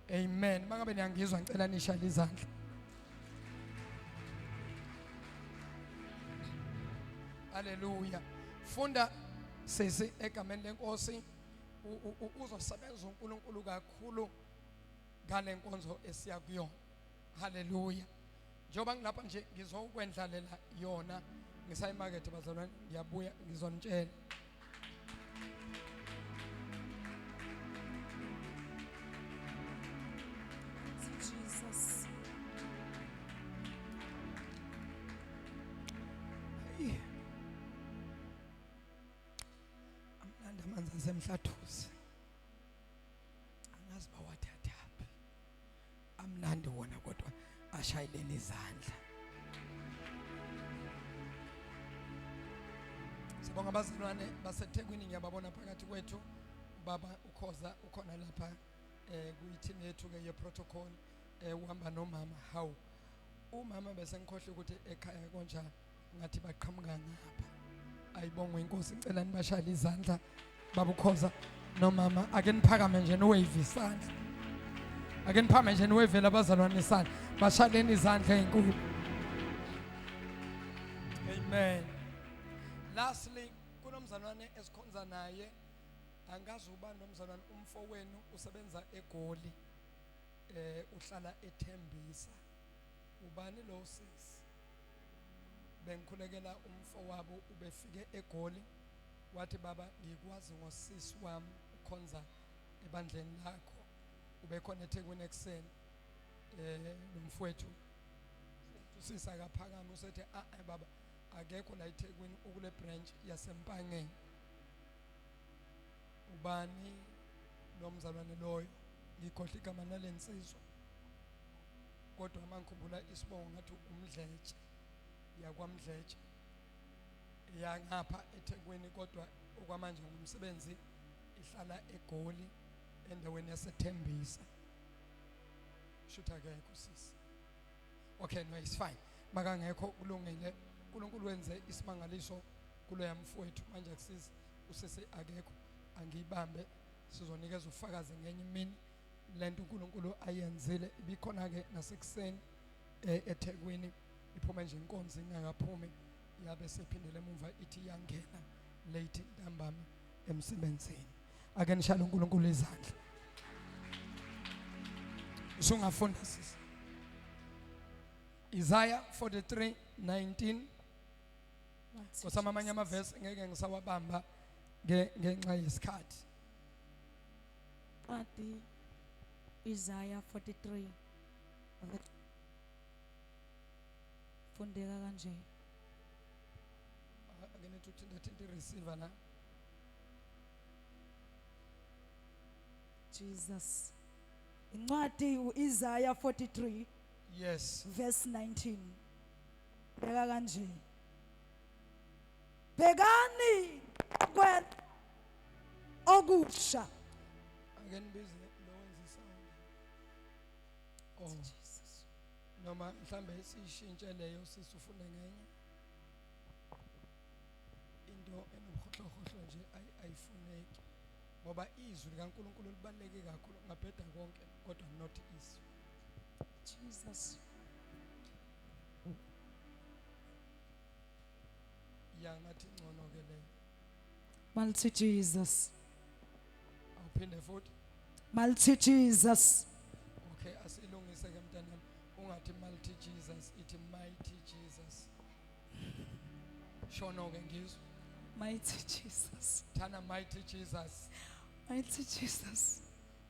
Amen. Mangabe niyangizwa ngicela nishayile izandla. Hallelujah. Funda sisi egameni lenkosi uzosebenza uNkulunkulu kakhulu ngale nkonzo esiya kuyona. Hallelujah. Njoba ngilapha nje ngizokwendlalela yona ngisayimakethe bazalwane, ngiyabuya ngizonitshela. Jesus. Amnandi amanzi asemhlathuzi. Angazi bawathathaphi. Amnandi wona kodwa ashayeleni izandla. Sibonga abazalwane baseThekwini, ngiyababona phakathi kwethu. Baba ukhoza ukhona lapha kuyithini yethu ke ye protocol uhamba nomama. How umama bese ngikhohle ukuthi ekhaya konjani, ngathi baqhamuka ngapha. Ayibongwe inkosi, ngicela nibashayile izandla baba ukhoza nomama. Ake niphakame nje niwave isandla. Ake niphakame nje niwave abazalwane isandla. Bashayeleni izandla ezinkulu. Amen. Lastly, kunomzalwane esikhonza naye, angazi uba nomzalwane umfowenu usebenza eGoli, uhlala eThembisa. Ubani lo sisi? Bengikhulekela umfowabo ubefike eGoli, wathi baba ngikwazi ngosisi wami ukhonza ebandleni lakho, ubekhona eThekwini ekseni. Nomfowethu usisa kaphakama usethi baba akekho la eThekwini ukule branch yaseMpangeni. Ubani lo mzalwane loyo? Ngikhohle igama nalensizwa, kodwa mangikhumbula isibongo ngathi uMdletshe, yakwaMdletshe yangapha eThekwini, kodwa okwamanje ngumsebenzi ihlala eGoli endaweni yaseThembisa. Shutha akekho sisi. Okay, no, it's fine. Makangekho kulungile. uNkulunkulu wenze isimangaliso kulo yamfowethu. Manje kusisi usese akekho, angiyibambe sizonikeza ufakazi ngenye imini lento uNkulunkulu ayenzile ibikhona ke nasekuseni eThekwini iphuma nje inkonzo ingakaphumi yabe sephindele emuva ithi yangena late ntambama emsebenzini ake nishaya uNkulunkulu izandla usungafunda sisi Isaiah 43:19 Kusama amanye amavesi ngeke ngisawabamba ngenxa yesikhathi Ati Isaiah 43 fundeka kanje ake nithi uthinta receiver la Jesus incwadi uIsaiah 43 yes verse 19 beka kanje Bhekani okusha ake nibize lo wenza isound Jesus noma mhlambe sishintshe leyo sisufune ngenye into enobuhohlohohlo nje ayifuneki ngoba izwi likaNkuluNkulu libaleke kakhulu ngaphetha konke kodwa not izwi Jesus yangathi ngcono ke leyo Multi Jesus awuphinde futhi Multi Jesus okay asilungise ke mntanami ungathi multi Jesus ithi mighty Jesus shono ke ngizwe Mighty Jesus thana mighty Jesus Mighty Jesus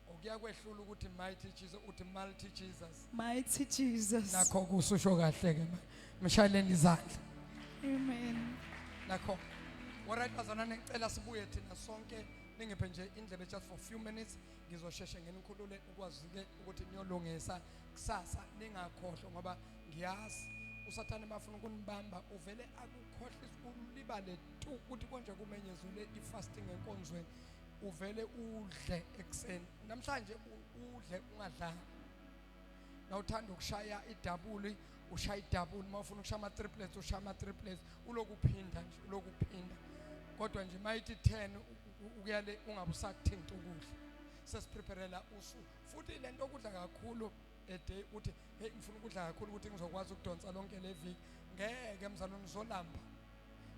ukuyakwehlula ukuthi mighty Jesus uthi multi Jesus Mighty Jesus nakho kususho kahle ke mshayeleni izandla Amen nakho alright bazalwane ngicela sibuye thina sonke ningiphe nje indlebe just for few minutes ngizosheshe ngenikhulule ukwazi ke ukuthi niyolungisa kusasa ningakhohlwa ngoba ngiyazi usathane mafuna ukunibamba uvele akukhohlisa ulibale tu ukuthi konje kumenyezule ifasting enkonzweni uvele udle ekseni namhlanje udle ungadlanga nawuthanda ukushaya idabuli ushaya idabuli mawufuna ukushaya ama triplets ushaya ama triplets ulokuphinda nje ulokuphinda kodwa nje mayithi 10 ukuyale ungabusakuthinta ukudla sesipreparela usuku futhi lento okudla kakhulu day uthi hey ngifuna ukudla kakhulu ukuthi ngizokwazi ukudonsa lonke leviki ngeke mzalwane uzolamba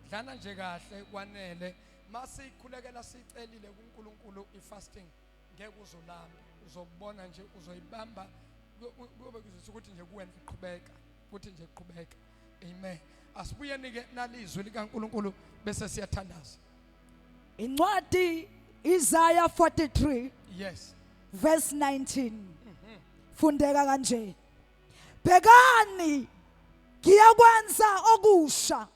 dlana nje kahle kwanele masikhulekela sicelile kuNkulunkulu ifasting ngeke uzolamba uzobona nje uzoyibamba kube kuzothi ukuthi nje kuwena iqhubeka ukuthi nje iqhubeka amen asibuyeni ke nalizwi likaNkulunkulu bese siyathandaza Incwadi Isaiah 43 yes verse 19 fundeka kanje Bhekani ngiyakwenza okusha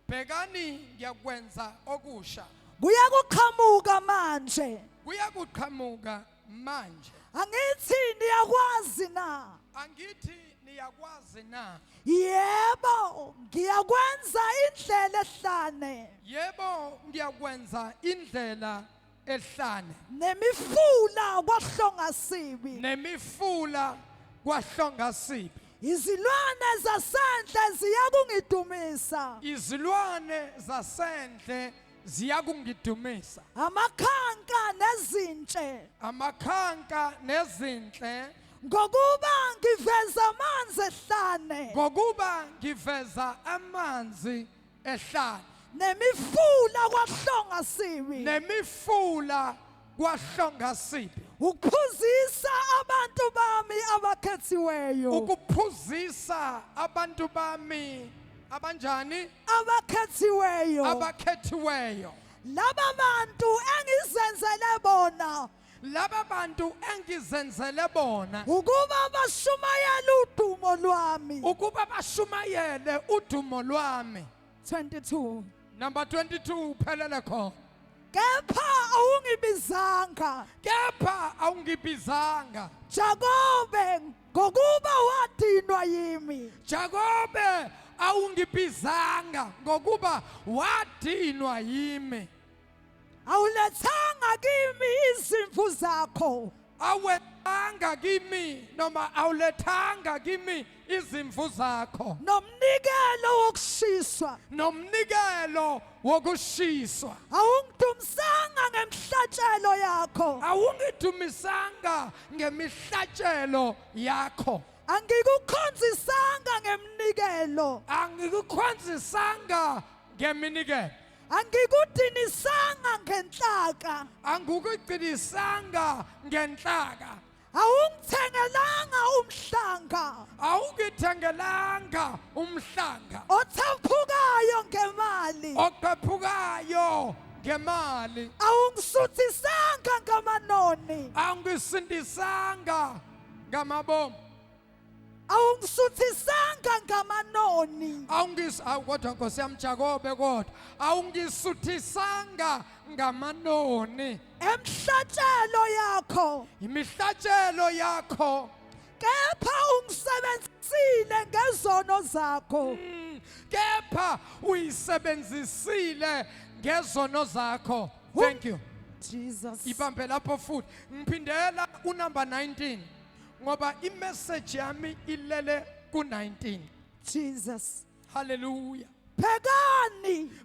bhekani ngiyakwenza okusha kuyakuqhamuka manje kuyakuqhamuka manje angithi niyakwazi na angithi niyakwazi na yebo ngiyakwenza indlela ehlane yebo ngiyakwenza indlela ehlane nemifula kwahlongasibi nemifula kwahlongasibi izilwane zasendle ziyakungidumisa izilwane zasendle ziyakungidumisa amakhanka nezintshe amakhanka nezinhle ngokuba ngiveza amanzi ehlane ngokuba ngiveza amanzi ehlane nemifula kwahlongasibi nemifula kwahlongasibi ukuphuzisa abantu bami abakhethiweyo ukuphuzisa abantu bami abanjani abakhethiweyo abakhethiweyo laba bantu engizenzele bona laba bantu engizenzele bona ukuba bashumayele udumo lwami ukuba bashumayele udumo lwami 22 number 22 uphelele khona kepha awungibizanga kepha awungibizanga Jakobe ngokuba wadinwa yimi Jakobe awungibizanga ngokuba wadinwa yimi awulethanga kimi izimvu zakho awethanga kimi noma awulethanga kimi izimvu zakho nomnikelo wokushiswa nomnikelo wokushiswa awungidumisanga ngemhlatshelo yakho awungidumisanga ngemihlatshelo yakho angikukhonzisanga ngemnikelo angikukhonzisanga ngeminikelo angikudinisanga ngenhlaka angikuqinisanga ngenhlaka awungithengelanga umhlanga awungithengelanga umhlanga othaphukayo ngemali oqephukayo ngemali awungisuthisanga ngamanoni awungisindisanga ngamabomu awungisuthisanga ngamanoni kodwa Nkosi yami Jakobe kodwa awungisuthisanga ngamanoni emhlatshelo yakho imihlatshelo yakho kepha ungisebenzisile ngezono zakho kepha uyisebenzisile ngezono zakho. Thank you Jesus. ibambe lapho futhi ngiphindela unumber 19 ngoba imessage yami ilele ku19. Jesus. Hallelujah.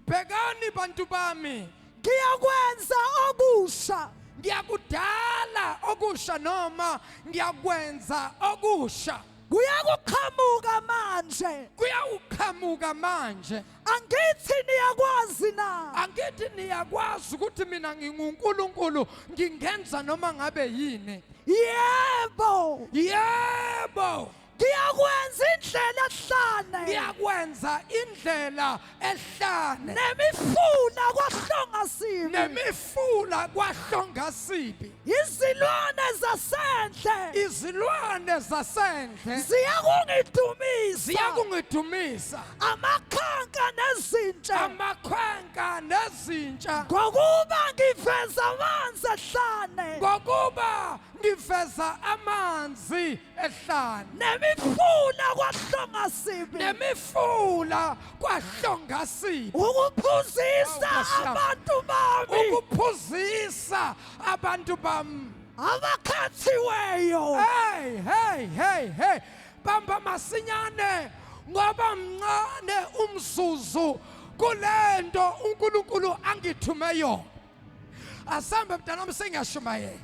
Bhekani bantu bami, ngiyakwenza okusha ngiyakudala okusha noma ngiyakwenza okusha kuyakuqhamuka manje kuyawuqhamuka manje. angithi niyakwazi na Angithi niyakwazi ukuthi mina nginguNkulunkulu ngingenza noma ngabe yini. yebo Yebo, ngiyakwenza indlela ehlane ngiyakwenza indlela ehlane nemifula kwahlonga sibi nemifula kwahlonga sibi. izilwane zasendle Izilwane zasendle ziyakungidumisa ziyakungidumisa, amakhanka nezintshe amakhwenka nezintsha, ngokuba ngiveza amanzi ehlane ngokuba ngiveza amanzi ehlane nemifula kwahlonga sibi nemifula kwahlonga sibi. ukuphuzisa Awu, abantu bami ukuphuzisa abantu bami. abakhathiweyo Hey, bamba masinyane ngoba mncane umzuzu kulento uNkulunkulu angithume yona. Asambe mntanami sengiyashumayela.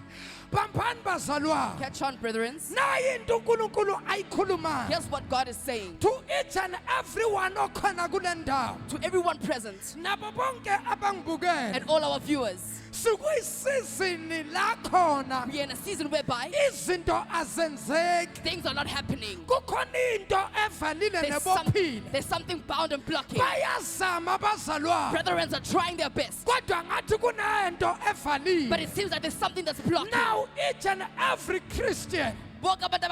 Bambani bazalwa. Catch on, brethren. Nayi into uNkulunkulu ayikhulumayo. Here's what God is saying To each and everyone okhona kule ndawo. to everyone present Nabo bonke abangibukele. and all our viewers. Sikuyisizini la khona We are in a season whereby izinto azenzeki. things are not happening. Kukhona into evalile nebophile. There's something bound and blocking. Bayazama abazalwane. Brethren are trying their best, Kodwa ngathi kunento but evalile. it seems like there's something that's blocking. Now each and every Christian Woke up at the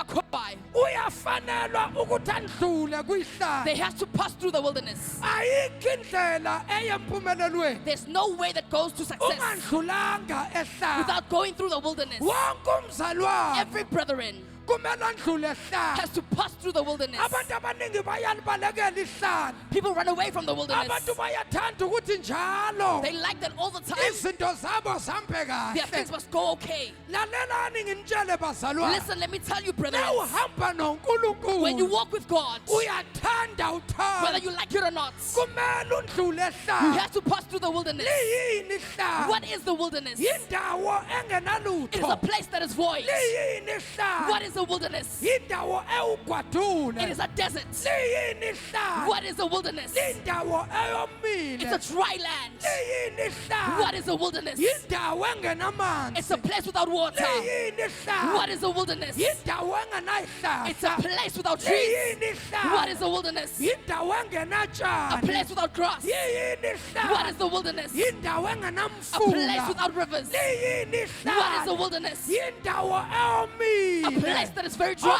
uyafanelwa ukuthi andlule kuyihlala. They have to pass through the wilderness. Ayikho indlela eyempumelelweni There's no way that goes to success ungandlulanga ehlala. without going through the wilderness. Wonke umzalwane Every brethren kumele andlule ehlala. has to pass through the wilderness. Abantu abaningi bayalibalekela ihlala. People run away from the wilderness. Abantu bayathanda ukuthi njalo They like that all the time. izinto zabo zihambe Their things kahle. must go okay. Lalelani nginitshele bazalwane. Listen, let me tell you, brethren. Nawuhamba When you noNkulunkulu walk with God, uyathanda whether uthanda. you like it or not, Kumele undlule you ehlala. have to pass through the wilderness. Liyini ihlala? What is the wilderness? It Yindawo is a engenalutho. place that is void. Liyini ihlala? What is a wilderness? Yindawo ewugwadule. It is a desert. Liyini ihlala? What is a wilderness? Indawo It's eyomile. a dry land. Liyini ihlala? What is a wilderness? Yindawo engenamanzi. It's a place without water. Liyini ihlala? What is a wilderness? Yindawo engenayihlahla. It's a place without trees. Yini ihlala? What is a wilderness? Yindawo A engenatshani. place without grass. Yini ihlala? What is the wilderness? Yindawo A place engenamfula. without rivers. Liyini What is a ihlala? wilderness? Yindawo A eyomile. place that is very dry,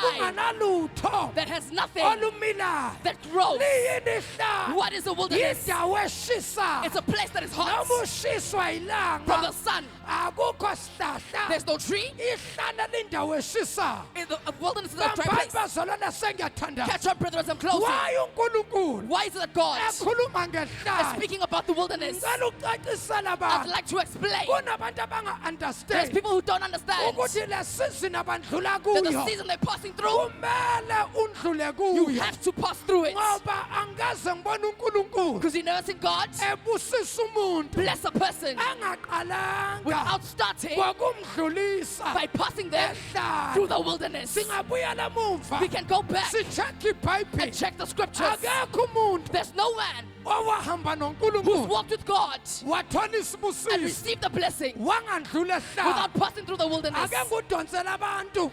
Okunganalutho. that has nothing, Olumilayo. that grows. Liyini ihlala? What is a wilderness? Yindawo eshisayo. It's a place that is hot Noma ushiswa from the ilanga. sun. Akukho sihlahla. There's no tree. Ihlala lindawo eshisayo. indawo In the wilderness is a dry bamphakathi place. bazalwana sengiyathandaza Catch on, brethren, as I'm closing. why unkulunkulu Why is it that God is ekhuluma ngehlayo speaking about the wilderness? ngicela ucacisela I'd abantu like to explain. kunabantu There's abanga-understand people who don't understand ukuthi le season abandlula that the kuyo season they're passing through, kumele undlule you kuyo have to pass through it. ngoba angeze ngibona unkulunkulu Because you never seen God ebusisa umuntu bless a person angaqalanga without starting ngokumdlulisa by passing them ehlayo through the wilderness. singabuyela mumva We can go back sichekhe and ibhayibheli check the scriptures. akekho umuntu There's no man owahamba who's nonkulunkulu walked with God wathola and isibusiso received the blessing wangandlula ehlayo without passing through the wilderness. ake ngudonsela abantu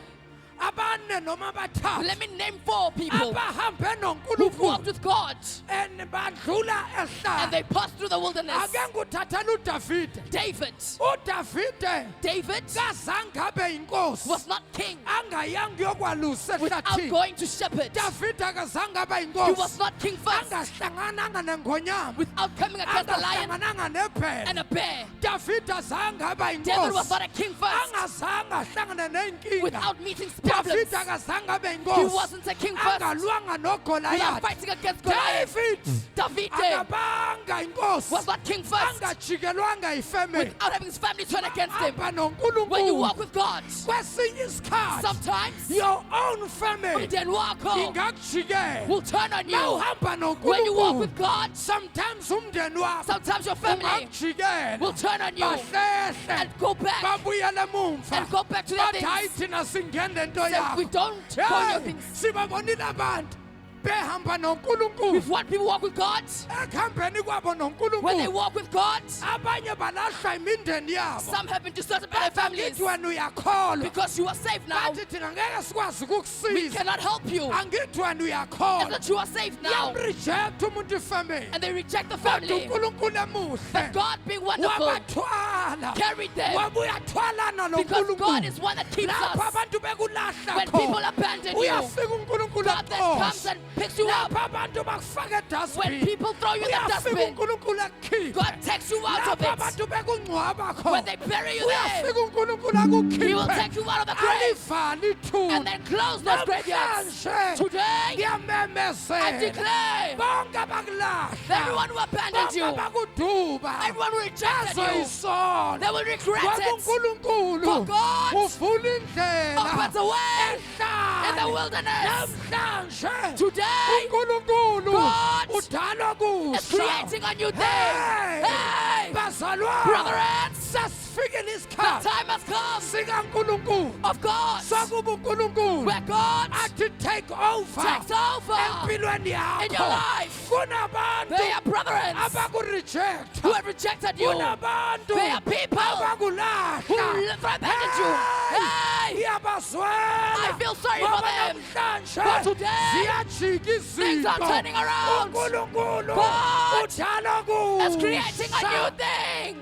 abane noma abathathu Let me name 4 people abahambe who've walked nonkulunkulu with God and badlula and ehlayo they passed through the wilderness. ake nguthathela udavide David. udavide David kazange abe yinkosi was not king angayanga uyokwalusa without ehlathini going to shepherd. davide akazange abe He was yinkosi not king first angahlangananga nengonyama without coming against a lion angahlangananga nebhele and a bear. davide azange abe David was yinkosi not a king first angazange ahlangane ney'nkinga without meeting problems. davide akazange abe He yinkosi wasn't a king first angalwanga without nogolayathi fighting against Goliath. david David akabanga was inkosi not king first angajikelwanga yifemeli without having his family turn against him. hamba When you nonkulunkulu walk with God, kwesinye isikhathi sometimes your own family then walk home ingakujikela will turn on na you. uhamba When you walk nonkulunkulu with God, sometimes umndeni wakho sometimes your family ungakujikela will turn on you bahlehle and go back babuyele mumva and go back to their bathi hayi things. thina singene nto Say, we yakho don't go on your Hey, things. sibabonile abantu behamba nonkulunkulu If what people walk with God, ekuhambeni kwabo when they nonkulunkulu walk with God, abanye balahlwa imindeni yabo some have been deserted by their families angithi wena uyakholwa because you are saved now. bathi thina ngeke sikwazi We ukukusiza cannot help you. angithi wena And uyakholwa that you are saved now. yamrejecta umuntu ifamily And they reject the kodwa family. unkulunkulu emuhle God being wonderful wabathwala carried them wabuya thwalana because God nonkulunkulu is one that keeps lapho us. abantu bekulahla When people khona abandon you, uyafika unkulunkulu God then comes aqoshe and picks you up. lapho abantu bakufaka When edustbin people throw you in the uyafika dustbin, unkulunkulu akukhiphe God takes you out of lapho it. abantu bekungcwaba When khona they bury you there, uyafika unkulunkulu He will akukhiphe take you out of the grave alivale ithuba and then close those graveyards. namhlanje Today, I ngiyamemezela declare bonke abakulahla everyone who abandoned you, bonke abakuduba everyone who rejected you, bazoyisola they will regret ngoba it. unkulunkulu For God uvula indlela opens a way in the ehlane wilderness. namhlanje Today, unkulunkulu God udala is kusha creating a new thing. Hey! Hey, bazalwane brethren, sesifikile the isikhathi time has come sikankulunkulu of God, sokuba unkulunkulu where God athi take over takes over empilweni in your yakho life. kunabantu They are brethren abakurejecta who have rejected you, kunabantu They are people who abakulahla abandoned you. Hey, iyabazwela I feel sorry for ngoba them. namhlanje But today, ziyajika things are izinto turning around. unkulunkulu God udala is creating a new kusha thing.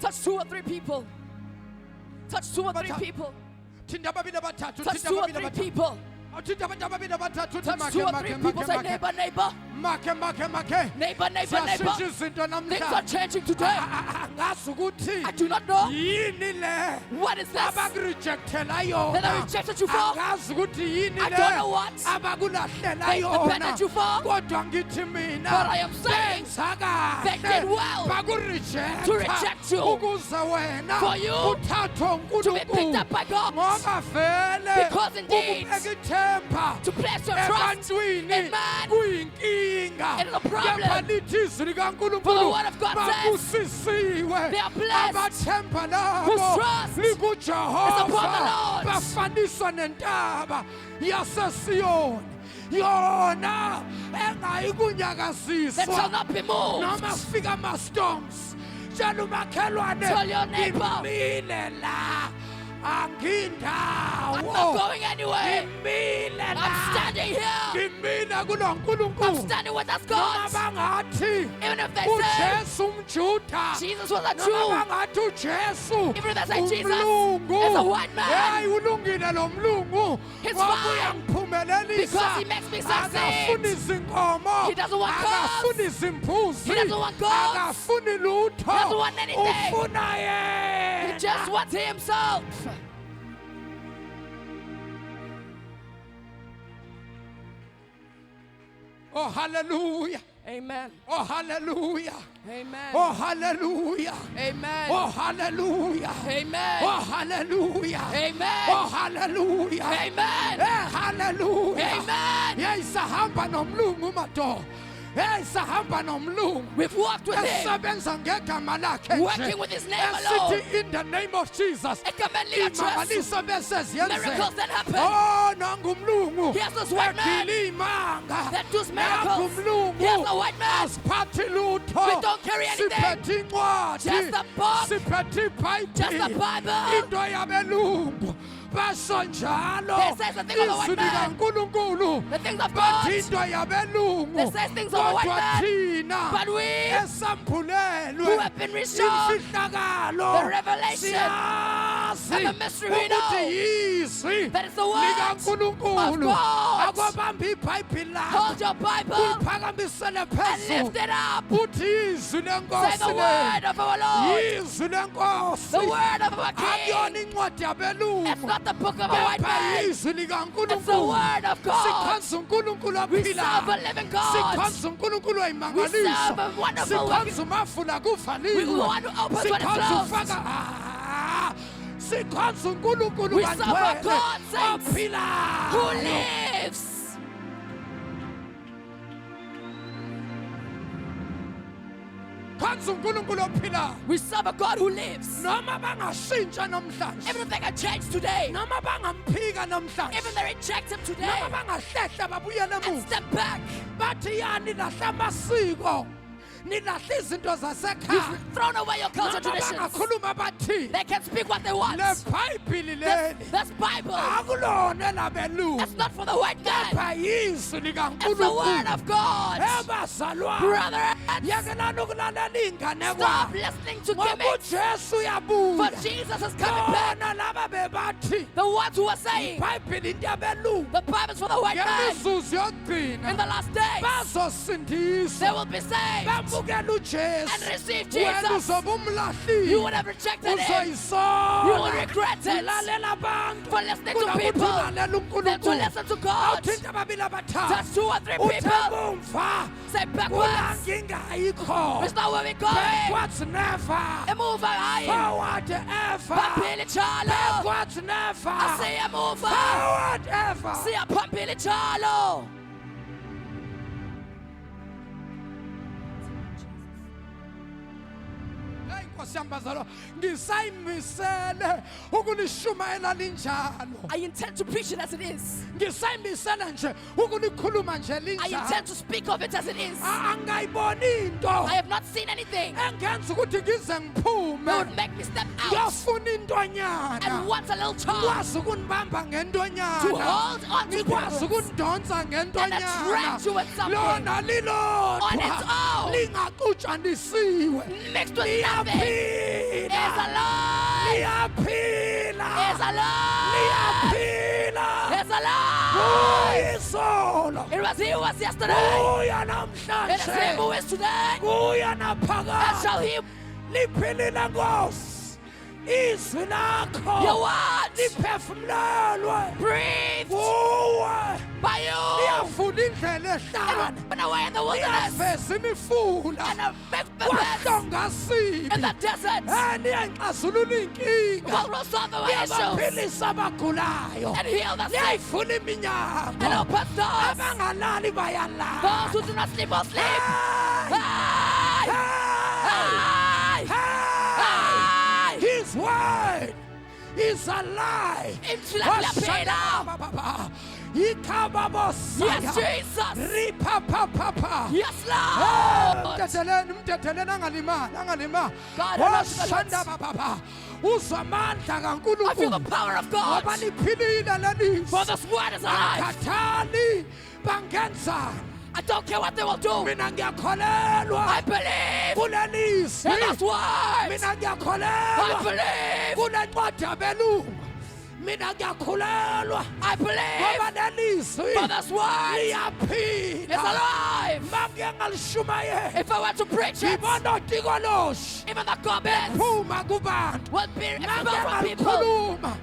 Touch 2 or 3 people. Touch 2 or 3 people. thinta ababili abathathu Touch thinta 2 or ababili 3 abathathu people. thinta abantu ababili abathathu uthi Touch 2 or 3 people. Say neighbor, neighbor. make Neighbor, neighbor, neighbor. siyashintsha izinto Things are namhlanje changing today. ngazi ukuthi I do not know yini le what is this abakurejectela that I yona rejected you for. angazi ukuthi yini I le don't know what abakulahlela they yona abandoned you for. kodwa ngithi mina But I am saying benza they did well bakurejecta to reject you, ukuze wena for you uthathwe to be picked up unkulunkulu by God, ngoba vele Because indeed, ukubeka ithemba to place your trust ebantwini in man. kuyinkinga It is a problem. kepha lithi izwi For the likankulunkulu word of God says, babusisiwe they are blessed abathemba whose labo trust likujehova is upon the Lord. bafaniswa nentaba yasesiyoni yona engayi that shall kunyakaziswa not be moved. noma kufika ama-storms tshela umakhelwane Tell your neighbor, ngimile la I'm not angindawo going anywhere. ngimile I'm la standing here. ngimile kulo I'm nkulunkulu standing with us, noma God. bangathi Even if they say ujesu umjuda Jesus was a noma Jew, bangathi ujesu even if they say Jesus umlungu is a white man, hayi ulungile lo mlungu It's wabuya fine. ngiphume Because he makes me akafuni succeed. izinkomo He doesn't want goats. akafuni izimbuzi He doesn't want goats. akafuni lutho He doesn't want anything. ufuna He yena just wants himself. oh hallelujah Amen. oh hallelujah Amen. oh hallelujah Amen. oh hallelujah Amen. oh hallelujah Amen. oh hallelujah Amen. hallelujah Amen. hey sahamba nomlungu madoda hey sahamba nomlungu We've walked with him, esebenza ngegama lakhe working with his name alone. esithi in the name of Jesus Egameni likaJesu. imangaliso bese Miracles ziyenzeka that happen. oh nangumlungu Here's this white man egila imanga that does miracles. nangumlungu Here's the white man. asiphathi lutho We don't carry anything. siphethe incwadi Just the book. siphethe Just the ibhayibhili Bible. into yabelungu basho njalo They say the thing of the white izwi man. likaNkulunkulu The things of bathi God. into yabelungu They say things of the white kodwa man. thina But we esamphulelwe who have been restored imfihlakalo the revelation siyazi and the mystery we know ukuthi yizwi that is the word likaNkulunkulu of God. akwabamba ibhayibhili lakho Hold your Bible uyiphakamisele and phezulu lift it up. uthi izwi Say lenkosi the le word of our Lord. izwi lenkosi The word of our akuyona King. incwadi yabelungu It's not the book of a white kepha man. izwi It's the likaNkulunkulu word of God. sikhonza uNkulunkulu We serve a ophilayo living God. sikhonza uNkulunkulu We oyimangaliso serve a wonderful sikhonza umafula We kuvaliwe want to open for sikhonza themselves. ufaka sikhonza uNkulunkulu We serve a bantwele God, saints, who ophilayo lives. khonza uNkulunkulu ophilayo We serve a God who lives. noma bangashintsha namhlanje Even if they can change today, noma bangamphika namhlanje even if they reject him noma today bangahlehla babuyele and emuva step back, bathi yani lahla amasiko nilahla izinto zasekhaya you've thrown away your culture noma traditions. bangakhuluma bathi They can speak what they want. le bhayibhili leli This Bible, akulona elabelungu that's not for the white man. kepha yizwi It's the word likaNkulunkulu of God. ebazalwane Brethren, yekelani ukulalela stop iy'nganekwane listening to ngoba gimmicks. ujesu For uyabuya Jesus is coming back. bona laba bebathi The ones who are saying ibhayibhili into yabelungu the Bible's for the white man. ngemizuzu In yokugcina the last days, bazosindiswa they will be saved bamukela ujesu and receive wena Jesus. uzobe You umlahlile would have rejected him. You uzoyisola will regret it ulalela abantu for listening to kunokuthi people ulalela than to uNkulunkulu listen to God. awuthinta ababili abathathu Touch 2 or 3 uthe people. kumva Say backwards. kulankinga ayikho It's not where we're going. backwards never Move high. forward ever Pampili chalo. backwards never I say move. forward ever See a pampili chalo. Hey Nkosi yami bazalwa ngisayimisele ukulishumayela linjalo I intend to preach it as it is. ngisayimisele nje ukulikhuluma nje I linjalo intend to speak of it as it is. angayiboni into I have not seen anything engenza ukuthi ngize that ngiphume would make me step out ngiyofuna and intonyana want a little child ngikwazi ukunibamba to ngentonyana hold on to ngikwazi the ukundonsa and ngentonyana attract you with something lona on lilodwa its own. lingaxutshanisiwe mixed with nothing. Is alive. liyaphila Is alive. liyaphila Is alive. uyisolo It was he who was yesterday. kuya It is namhlanje him who is today. kuya And naphakade shall he liphilile Nkosi izwi your lakho word liphefumlelwe breathed kuwe by you liyavula indlela and ehlane went away in the wilderness liyaveza imifula and make the best kwahlongasibi in the desert. liyayixazulula inkinga Will resolve our issues liyabaphilisa abagulayo and heal the sick liyayivula and iminyango open doors. abangalali Those bayalala who do not sleep will sleep. Hey! Hey! Hey! Hey! Hey! Hey! His word is alive. Imfilapilapila. Yes, Jesus. Ripapapapa. Yes, Lord. Mtetheleni angalimali. God, I love you, Shanda baba. Uzwa amandla I feel the kaNkulunkulu. power of God. Ngoba liphilile leli. For this word is alive. Akhathali bangenzani. I don't care what they will do. Mina ngiyakholelwa. I believe Kulelizwi. in God's word. Mina I ngiyakholelwa. believe Kule ncwadi yabelungu. mina ngiyakholelwa I believe ngoba lelizwi for this word is liyaphila alive. mangeke ngalishumayela If I were to preach it, ngibona utikoloshi even the goblins phuma kubantu will be expelled mangeke from people. ngalikhuluma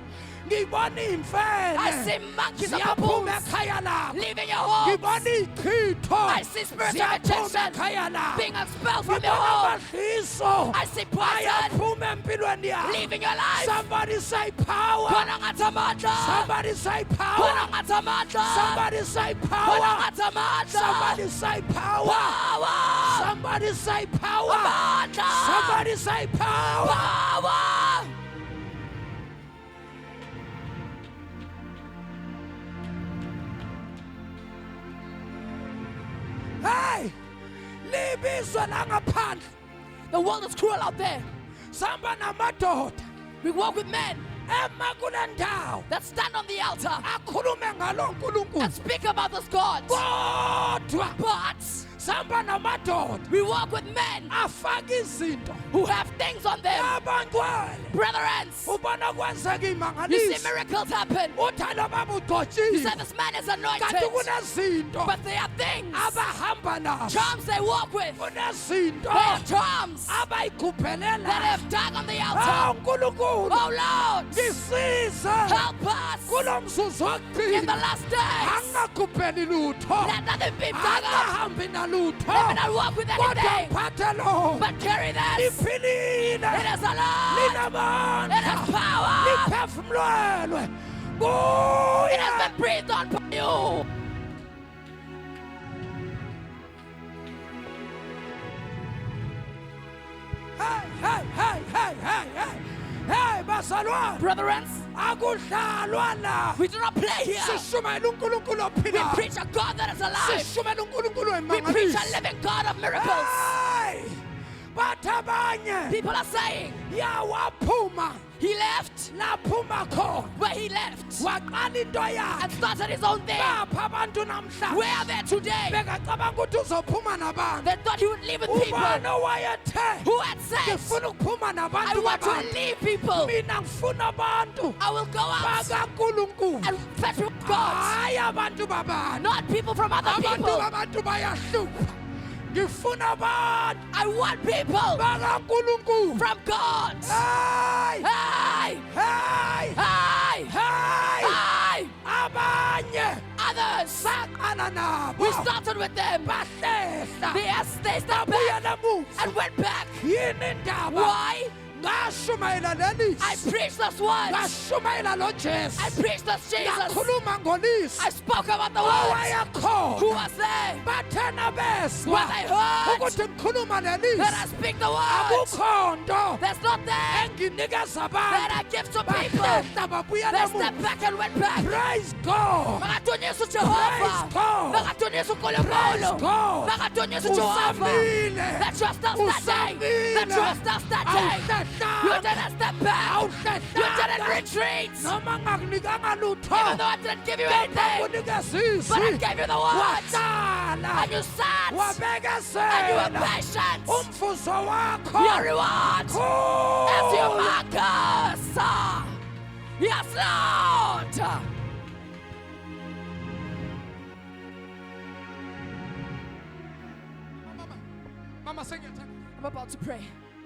ngibona I imfene see monkeys and ziyaphuma baboons ekhaya lakho leaving your home. ngibona ichitho I see spiritual ziyaphuma rejection ekhaya lakho being expelled from your ngibona home. amadliso I see poison ayaphuma empilweni yakho leaving your life. somebody say power Khona ngathi amandla. somebody say Khona power ngathi amandla. somebody say Khona power ngathi amandla. somebody say power Power. somebody say power Amandla. somebody say power Power. hey libizwe langaphandle The world is cruel out there. samba namadoda We walk with men ema kule ndawo that stand on the altar akhulume ngalo nkulunkulu and speak about this God. kodwa But samba namadoda we walk with men afake izinto who have things on them. abangcwele Brethren, ubona kwenzeka you see imangaliso miracles happen. uthi lo baba You ugcotshiwe say this man is kanti anointed, kunezinto but they are things, abahamba nazo charms they walk with. kunezinto They are charms abayigubhelela that have dug on the hawu altar. nkulunkulu Oh Lord, ngisize help us kulo mzuzu in the wokugcina last days. angagubheli lutho Let nothing be dug up. angahambi nalutho Let me not walk with kodwa anything, mphathe lo but carry this. liphilile It is alive. It linamandla has power. liphefumlelwe It has kuye been breathed on by you. hey bazalwane Brethren, akudlalwa la we do not play here. sishumayela unkulunkulu We ophilayo preach a God that is alive. sishumayela unkulunkulu We preach a wemangaliso living God of miracles. Hayi, bathi abanye People are saying yawaphuma he left laphuma khona where he left waqala into yakhe and started his own thing. bapha abantu namhlanje Where are they today? bekacabanga ukuthi uzophuma nabantu They thought he would leave with people ubani owayethe who had said, ngifuna ukuphuma I nabantu want to babantu leave people. mina ngifuna abantu I will go out bakankulunkulu and fetch with God, hayi abantu babantu not people from other abantu people. babantu bayahlupha ngifuna abantu I want people bakankulunkulu from God. hayi Hey! hayi Hey! hayi Hey! abanye Others, saqala nabo we started with them. bahlehla They stepped babuya back namuva and went back. yini indaba Why? ngashumayela I lelisi preached this word. ngashumayela lo Jesu I preached this Jesus. ngakhuluma ngolisi I spoke about the word. Who owayekhona was there? bathena bezwa When they heard ukuthi ngikhuluma that I lelisi speak the word, akukho nto there's not there enginikeza that abantu I give to people. bahlehla babuya They namuva stepped back and went back. praise God Bakadunyisa Praise uJehova. God. Bakadunyisa Praise uNkulunkulu. God Bakadunyisa uJehova. usamile That you are still standing. That you are still standing. You didn't step back. You didn't retreat. noma ngakunikanga lutho Even though I didn't give you anything, kunikeza but I izwi gave you the word. wahlala And you sat. And you were wabekezela patient. umvuzo wakho Your reward as you Khulu. mark us. Yes, Lord. mama sengiyathanda I'm about to pray.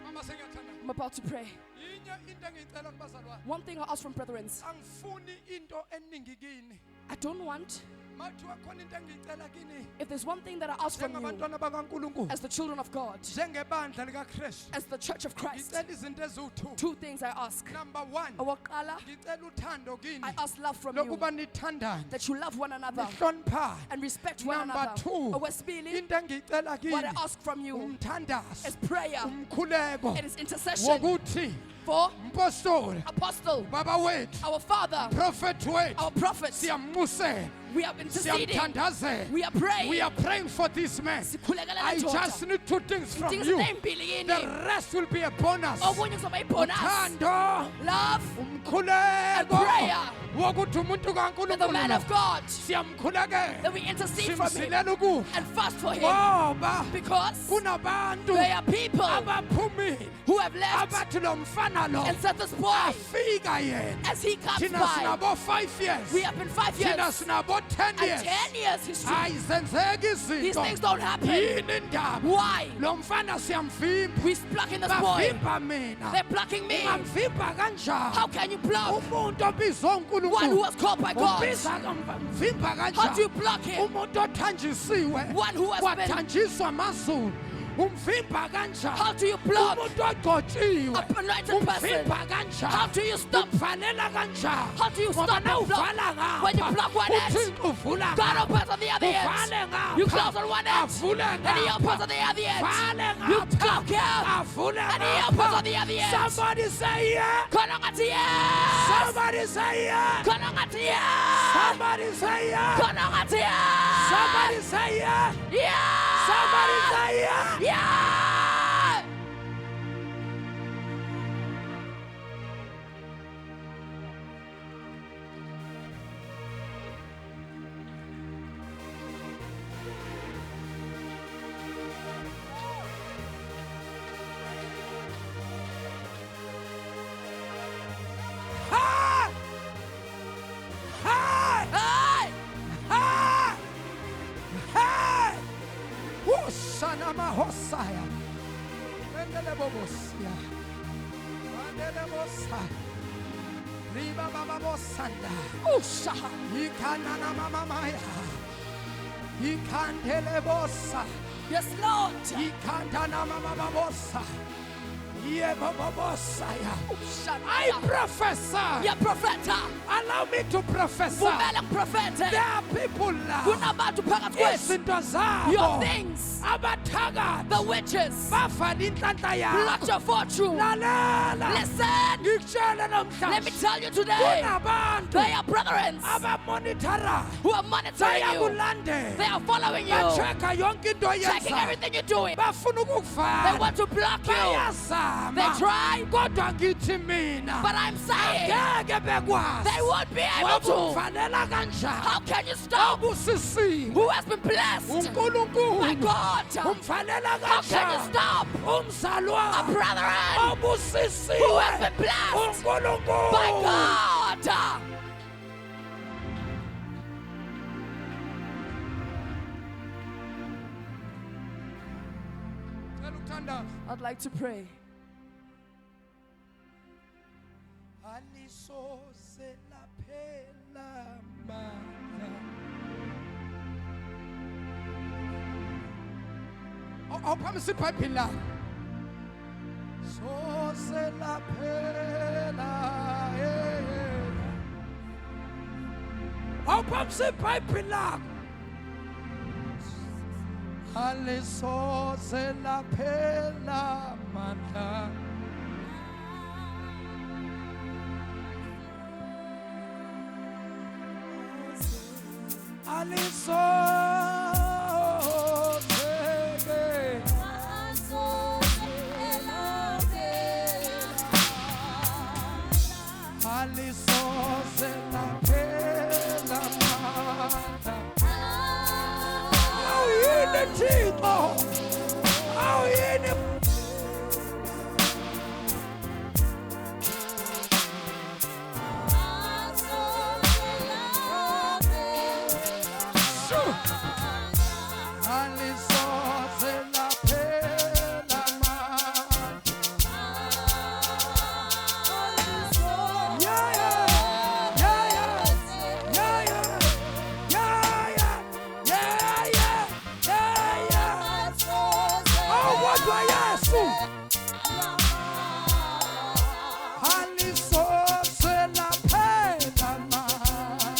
mama sengiyathanda I'm about to pray. yinye into engiyicela kubazalwane One thing I ask from brethren, angifuni into eningi kini I don't want, mathiwa khona into engiyicela kini if there's one thing that I ask from you njengabantwana bakankulunkulu as the children of God, njengebandla likakristu as the church of Christ, ngicela izinto eziwu-2 two things I ask. number 1 Okokuqala, ngicela uthando kini I ask love from you, lokuba nithandane that you love one another nihloniphane and respect one number another. 2 Okwesibili, into engiyicela what I kini ask from you umthandazo is prayer. umkhuleko It is intercession wokuthi for mpostoli apostle, baba wethu our father, prophet wethu our prophets. siyammusela We are interceding. siyamthandazela We are praying. we are praying for this man Sikhulekela I le ndoda. just need 2 things from Things you ezimbili the yini. rest will be a bonus Okunye kuzoba ibonus. uthando Love umkhuleko prayer. wokuthi umuntu to the man kankulunkulu of God. siyamkhulekela That we intercede for him simsilela ukudla and fast for him. ngoba Because kunabantu there are people abaphumile who have left abathi lo mfana lo and said, this boy, afika yena as he comes thina by, sinabo 5 years we have been 5 years thina sinabo 10 and years 10 years history. hayi zenzeka These izinto things don't happen. yini indaba Why? lo mfana siyamvimba We're blocking this boy. bavimba mina They're blocking me. ungamvimba How kanjani can you block umuntu obizwe one who uNkulunkulu was called by God? umbiza mvimba How do you kanjani block him? umuntu othanjisiwe One who has been. wathanjiswa amazulu umvimba kanjani How do you block umuntu ogcotshiwe a anointed person? umvimba How kanjani do you stop? umvalela kanjani How do you ngoba stop and block? nawuvala When you ngapha block one end, uthixo uvula God ngapha opens on the other end. uvale ngapha You close on one end, avule and He opens ngapha on the other end. vale You ngapha block him, avule and He opens on ngapha the other end. somebody say yeah Khona ngathi yes. somebody say yeah Khona ngathi yes. somebody say yeah Khona ngathi yes. somebody say yeah Yes. somebody say yeah Yes. Hey! Hey! Hey. Hey! Hey! Usana mahosaya. Mendele bobosia. Mandele bosa. Riba baba bosanda. Usha. Ikanana mama maya. Ikandele bosa. Yes, Lord. Ikandana mama bosa. Ye baba bosaya. Usha. I prophesy. Ya profeta. Allow me to prophesy. Vumela kuprofete. There are people Kunabantu phakathi kwethu. izinto zabo Your things. abathakathi The witches. bavala inhlanhla Block yakho your fortune. lalela Listen. ngikutshele Let me namhlanje tell you today. kunabantu They are brethren abamonitharayo who are monitoring you. bayakulandela They are following you. bacheka yonke into Checking oyenzayo everything you're doing. bafuna They ukukuvala want to block you. bayazama They try. kodwa ngithi mina But I'm saying ngeke bekwazi they won't be able to. wakuvalela kanjani How can you stop ubusisiwe who has been blessed by uNkulunkulu God? umvalela How can you kanjani stop umzalwane a brethren who obusisiwe has been blessed by uNkulunkulu God? Cela ukuthandaza I'd like to pray. alisoze laphela mandla awuphakamisa ibhayibhili lakho soze laphela awuphakamisa ibhayibhili lakho alisoze laphela mandla alisoze alisoze laphela mandla awuyini Thixo awuyini alisoze laphela mandla yeah yeah yeah yeah yeah yeah yeah yeah awodwa Yesu alisoze laphela mandla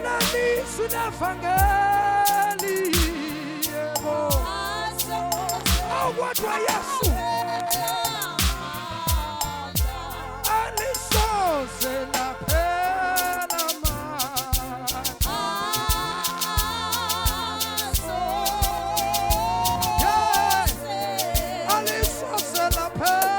nalisi nevangeli yebo awodwa Yesu alisoze laphela mandla yeah alisoze laphela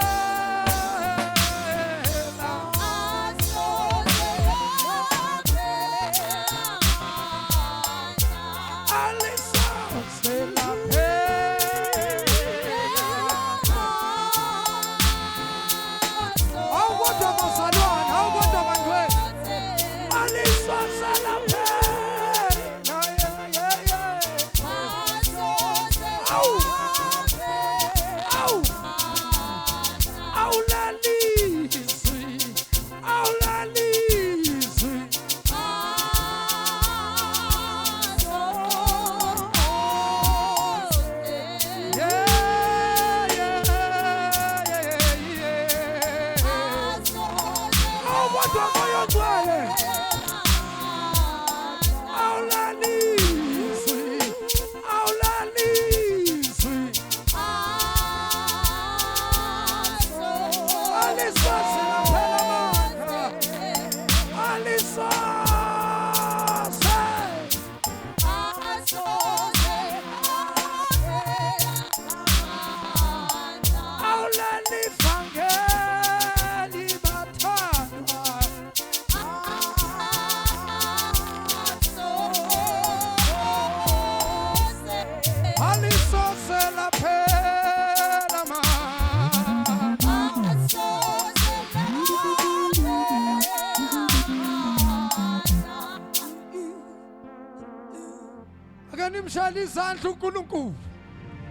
ake nimshayele izandla uNkulunkulu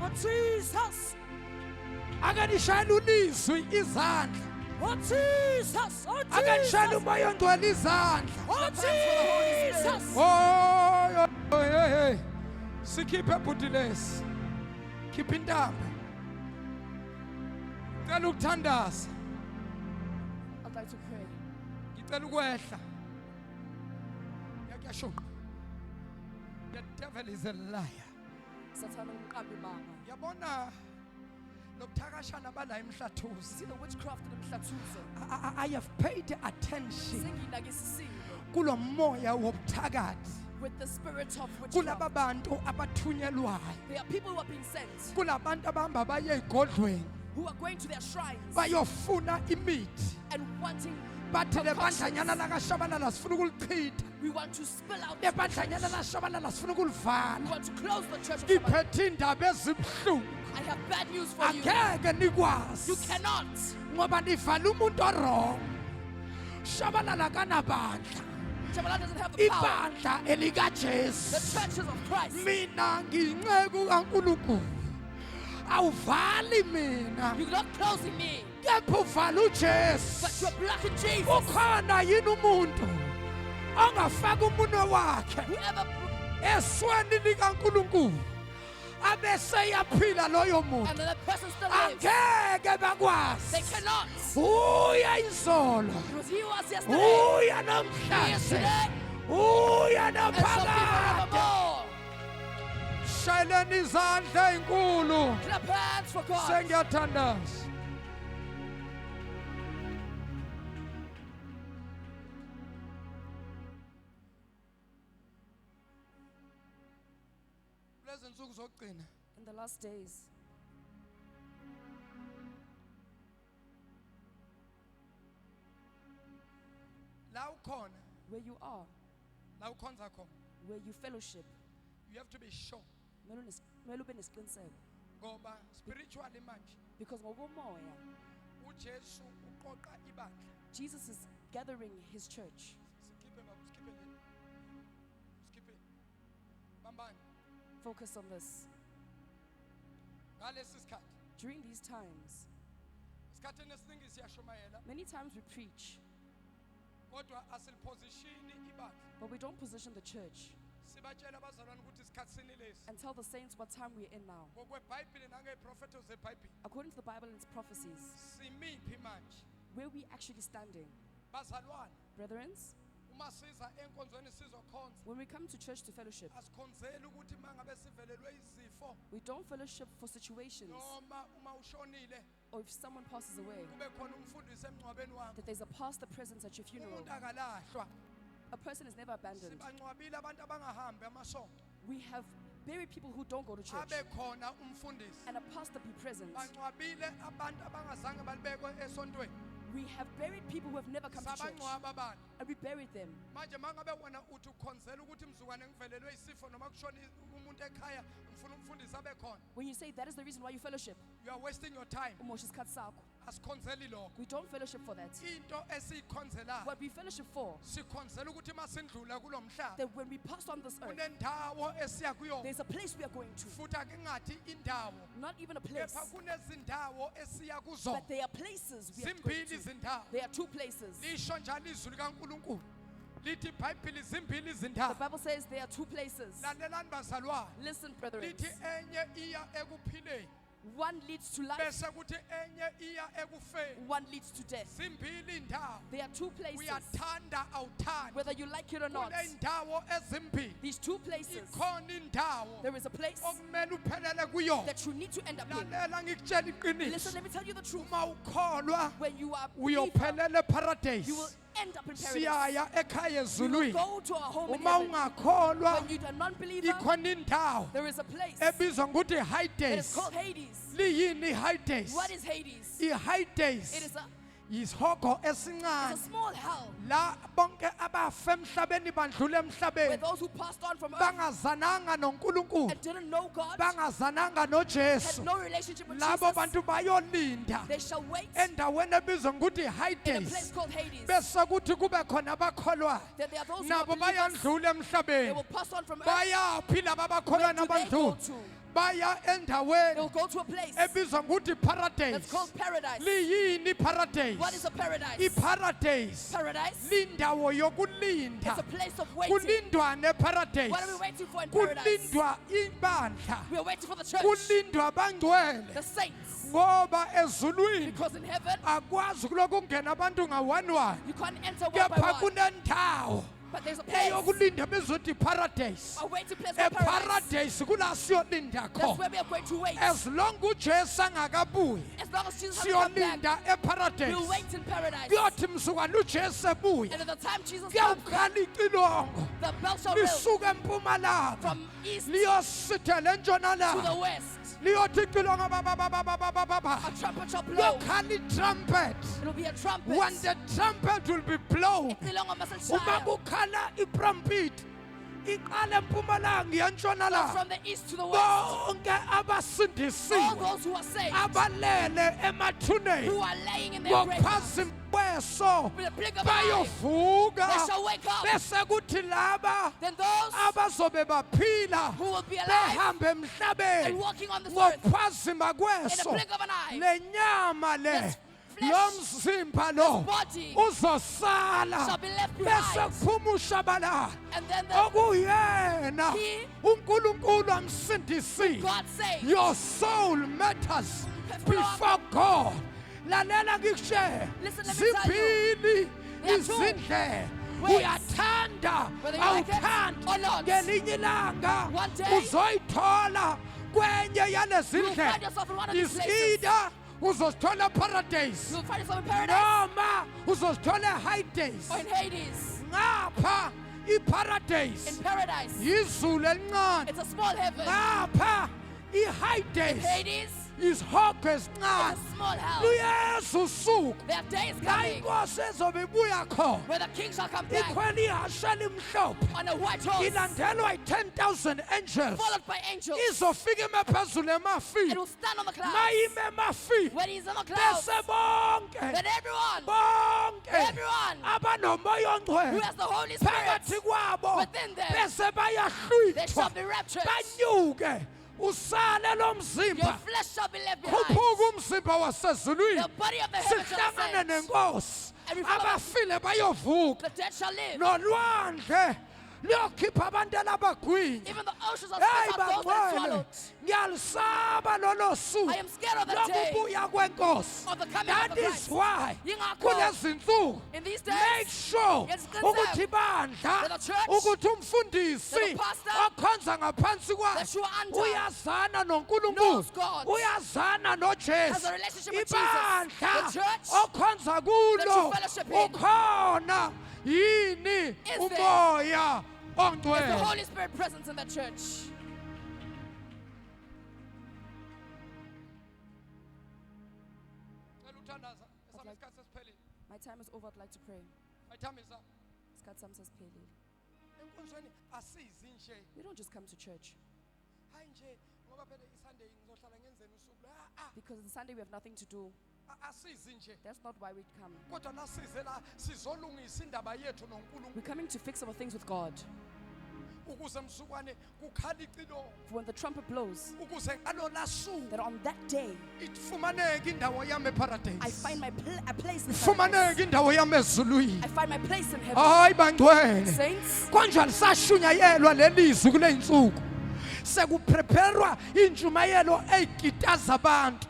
Oh Jesus. ake nishayele ulizwi izandla Oh Jesus. Oh ake nishayele Jesus. umoya ongcwele izandla Oh Jesus. oh hey sikhiphe bhuti lesi khipha intamba cela ukuthandaza I'd like to pray. ngicela ukwehla yakuyasho the devil is a liar Satan umqambi manga. yabona lokuthakashana bala emhlathuzi See the witchcraft in the mhlathuze. I have paid attention Senginakisisile kulo moya wobuthakathi with the spirit of kulaba witchcraft. bantu abathunyelwayo There are people who are being sent, kulabantu abahamba baye egodlweni who are going to their shrines bayofuna imithi and wanting. bathi le bandlanyana lakashabalala sifuna ukulichitha We want to spill out. le bandlanyana lashabalala sifuna We ukulivala want to close the church of Shabbat. ngiphethe indaba ezibuhlungu I have bad news for you. angeke You nikwazi cannot. ngoba nivala umuntu orong shabalala kanabandla Shabbat doesn't have the power. ibandla The elikajesu churches of Christ. mina ngiyinceku kaNkulunkulu awuvali mina You're not closing me, kepha uvala but uJesu you're blocking Jesus. ukhona yini umuntu ongafaka umunwe wakhe Whoever esweni likaNkulunkulu abese yaphila loyo and muntu then the person still lives. angeke They bakwazi cannot. uya izolo It was he who was yesterday. uya He is namhlanje today. uya And some people naphakade forevermore. shayeleni izandla ezinkulu Clap hands for God. sengiyathandaza lezi nsuku zokugcina In the last days, la ukhona where you are, la ukhonza khona where you fellowship, you have to be sure kumele ube nesiqiniseko, ngoba spiritually manje because ngokomoya, uJesu uqoqa ibandla Jesus is gathering his church. sikhiphe baba sikhiphe le sikhiphe bambani Focus on this. ngalesi sikhathi During these times, isikhathini esiningi siyashumayela many times we preach, kodwa asilipositioni ibandla but we don't position the church sibatshela abazalwane ukuthi isikhathini lesi and tell the saints what time we're in now. ngokwebhayibhile nangeprofeto zebhayibhile According to the Bible and its prophecies, simiphi manje where we actually standing. bazalwane Brethren, uma siza enkonzweni sizokhonza when we come to church to fellowship, asikhonzeli ukuthi mangabe sivelelwe izifo we don't fellowship for situations noma uma ushonile or if someone passes away, kube khona umfundisi emngcwabeni wakho that there's a pastor present at your funeral. umuntu akalahlwa A person is never abandoned. sibangcwabile abantu abangahambi amasonto We have buried people who don't go to church abe khona umfundisi and a pastor be present. bangcwabile abantu abangazange balibekwe esontweni We have buried people who have never come to church sabangcwaba abantu and we buried them. manje mangabe wena uthi ukhonzela ukuthi mzukwane ngivelelwe isifo noma kushona umuntu ekhaya ngifuna umfundisi abe khona When you say that is the reason why you fellowship, you are wasting your time asikhonzeli lokho we don't fellowship for that. into esiyikhonzelayo What we fellowship for, sikhonzela ukuthi masindlula kulo mhlaba that when we pass on this earth, kunendawo esiya kuyona there's a place we are going to. futhi ake ngathi indawo Not even a place, kepha kunezindawo esiya kuzona but there are places we are going zimbili to. izindawo There are two places. lisho njalo izwi likaNkulunkulu lithi ibhayibhili zimbili The izindawo Bible says there are two places. lalelani bazalwane Listen, brethren. lithi enye iya ekuphileni One leads to life, bese kuthi enye iya ekufeni one leads to death. zimbili indawo There are two places. uyathanda awuthandi Whether you like it or not, kuney'ndawo ezimbili these two places, ikhona indawo there is a place okumele uphelele kuyona that you need to end up in. lalela ngikutshela Listen, iqiniso let me tell you the truth. uma ukholwa When you are believer, uyophelela you will eparadise end up in paradise. siyaya ekhaya You will ezulwini go to our home in uma heaven. ungakholwa When you're a non-believer, ikhona indawo there is a place. ebizwa ngokuthi It is i-Hades called Hades. liyini i-Hades What is Hades? i-Hades It is a yisihogo It's a esincane small hell la bonke abafe emhlabeni bandlule where emhlabeni those who passed on from earth bangazananga noNkulunkulu and didn't know God, bangazananga had noJesu no relationship with labo Jesus, bantu bayolinda they shall wait endaweni ebizwa ngokuthi in a Hades place called Hades. bese kuthi kube khona abakholwayo Then there are those who nabo are believers, bayandlula they emhlabeni will pass on from earth. bayaphi laba bakholwayo Where do they go nabandlula to? baya They endaweni will go to a place ebizwa ngokuthi that's paradise called paradise. liyini paradise What is a paradise? iparadise Paradise lindawo is yokulinda a place of waiting. kulindwa neparadise What are we waiting for in paradise? kulindwa ibandla We are waiting for the church, kulindwa abangcwele the saints. ngoba ezulwini Because in heaven, akwazi kuloko kungena abantu nga-1-1 you can't enter one by kepha one. kunendawo But there's a place, eyokulinda bezothi paradise a waiting place for paradise. eparadise kula siyolinda That's khona where we are going to wait. as long ujesu angakabuyi As long as Jesus hasn't come back, siyolinda eparadise we'll wait in paradise. kuyothi msukwana ujesu ebuya And at the time Jesus comes back, kuyawukhala icilongo the bell shall ring lisuke empumalanga from east to liyosithela the entshonalanga west. liyothi icilongo bababababababa A trumpet shall blow. kuyokhala itrumpet It will be a trumpet. when the trumpet will be blown Icilongo must uma shine. kukhala itrumpet iqala empumalanga yentshonalanga From the east to the west. bonke All abasindisiwe those who are saved, abalele emathuneni who are laying in their graves, ngophasi kweso with a blink of an eye, bayovuka they shall wake up. bese kuthi laba Then those abazobe baphila who will be alive behambe and emhlabeni walking on this earth ngophazima in a kweso blink of an eye, lenyama le This flesh, lo mzimba lo body uzosala shall be left bese behind. kuphuma ushabalala And then the okuyena He- uNkulunkulu amsindisile God saved. your soul matters before God lalela ngikushare Listen, let me tell you. ziphili There are two izindlela ways. uyathanda Whether you like it awuthandi or not. ngelinye ilanga One day, uzoyithola kwenye yalezi you will find ndlela yourself in one of these is places. either uzozithola paradise You will find yourself in paradise noma uzozithola Hades or in Hades. ngapha In iparadise paradise, izulu elincane it's a small heaven. ngapha In iHades Hades, isihogo it's esincane a small hell. luyesu usuku There are days la coming inkosi ezobe ibuya khona where the king shall come back ikhwela ihashe elimhlophe on a white horse, ilandelwa yi-10,000 angels followed by angels, izofika ime phezulu and emafini will stand on the clouds. mayime emafini When he's on the clouds, bese bonke then everyone bonke abanomoya who ongcwele has the Holy Spirit, phakathi kwabo within them, bese they shall bayahlwithwa be raptured. banyuke usale lo Your mzimba flesh shall be left behind. khuphuka umzimba wasezulwini The body of the heaven shall sihlangane ascend. nenkosi And we follow abafile bayovuka The dead shall live. nolwandle liyokhipha abantu elabagwinya Even the oceans are heyi spit out those that bangcwele swallowed. ngiyalisaba lolo I suku am scared of that day. lokubuya kwenkosi Of the coming that of the is Christ. why Yingakho, kulezi nsuku in these days, make sure yenziqiniseko ukuthi bandla that the church, ukuthi umfundisi that the pastor, okhonza ngaphansi that kwakhe you are under, uyazana noNkulunkulu knows God, uyazana has noJesu a relationship with Jesus. ibandla The church okhonza that kulo you fellowship in, ukhona yini is there umoya is the ongcwele Holy Spirit presence in the church. Ngicela uthandaza esami isikhathi sesiphelile My time is over. I'd like to pray. my time is up Isikhathi sami sesiphelile. enkonzweni asizi nje We don't just come to church hayi nje ngoba phela iSunday ngizohlala ngenzeni usuku because on Sunday we have nothing to do. asizi nje That's not why we come. kodwa la size la sizolungisa indaba yethu noNkulunkulu We're coming to fix our things with God. ukuze msukwane kukhala icilongo For when the trumpet blows, ukuze ngalola suku that on that day ifumaneke indawo yami I eparadise find my a place in paradise. ifumaneke indawo yami ezulwini I find my place in heaven. hayi bangcwele Saints, konjani sashunyayelwa lelizwi kule insuku sekupreparwa injumayelo eyigitaza abantu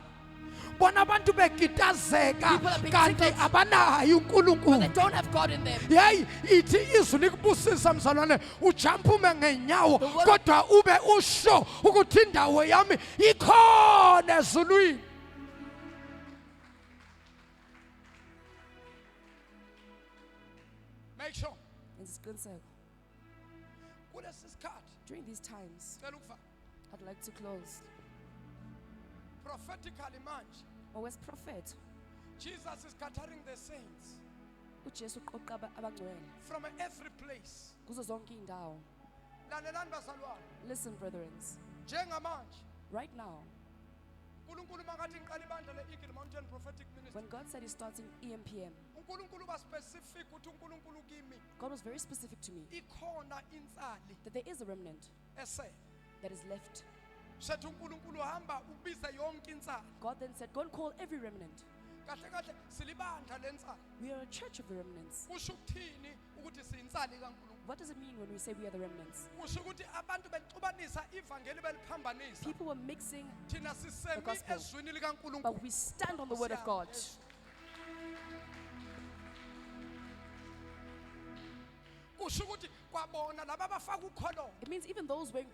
bona abantu begitazeka People are being kanti tickled. abanayo but uNkulunkulu they don't have God in them. yeyi ithi izwi likubusisa mzalwane ujampume ngenyawo The word- kodwa ube usho ukuthi indawo yami ikhona ezulwini make sure It's good, sir. kulesi sikhathi During these times, cela ukufaka I'd like to close. prophetically manje Oh, as prophet, Jesus is gathering the saints uJesu uqoqa abangcwele from every place. kuzo zonke indawo. Lalelani bazalwane, Listen, brethren, njengamanje right now, uNkulunkulu makathi ngiqala ibandla le-Eagle Mountain Prophetic Ministry, when God said He's starting EMPM, uNkulunkulu ba specific ukuthi uNkulunkulu kimi God was very specific to me ikhona insali that there is a remnant esele. that is left. Sethi uNkulunkulu hamba ubize yonke insali. God then said, go and call every remnant. Kahle kahle silibandla lensali. We are a church of the remnants. Kusho ukuthini ukuthi siyinsali kaNkulunkulu? What does it mean when we say we are the remnants? Kusho ukuthi abantu bexubanisa ivangeli beliphambanisa. People were mixing, Thina sisemi gospel. ezwini likaNkulunkulu. but we stand on the word of God. Kusho ukuthi kwabona laba abafaka ukhololo. It means even those wearing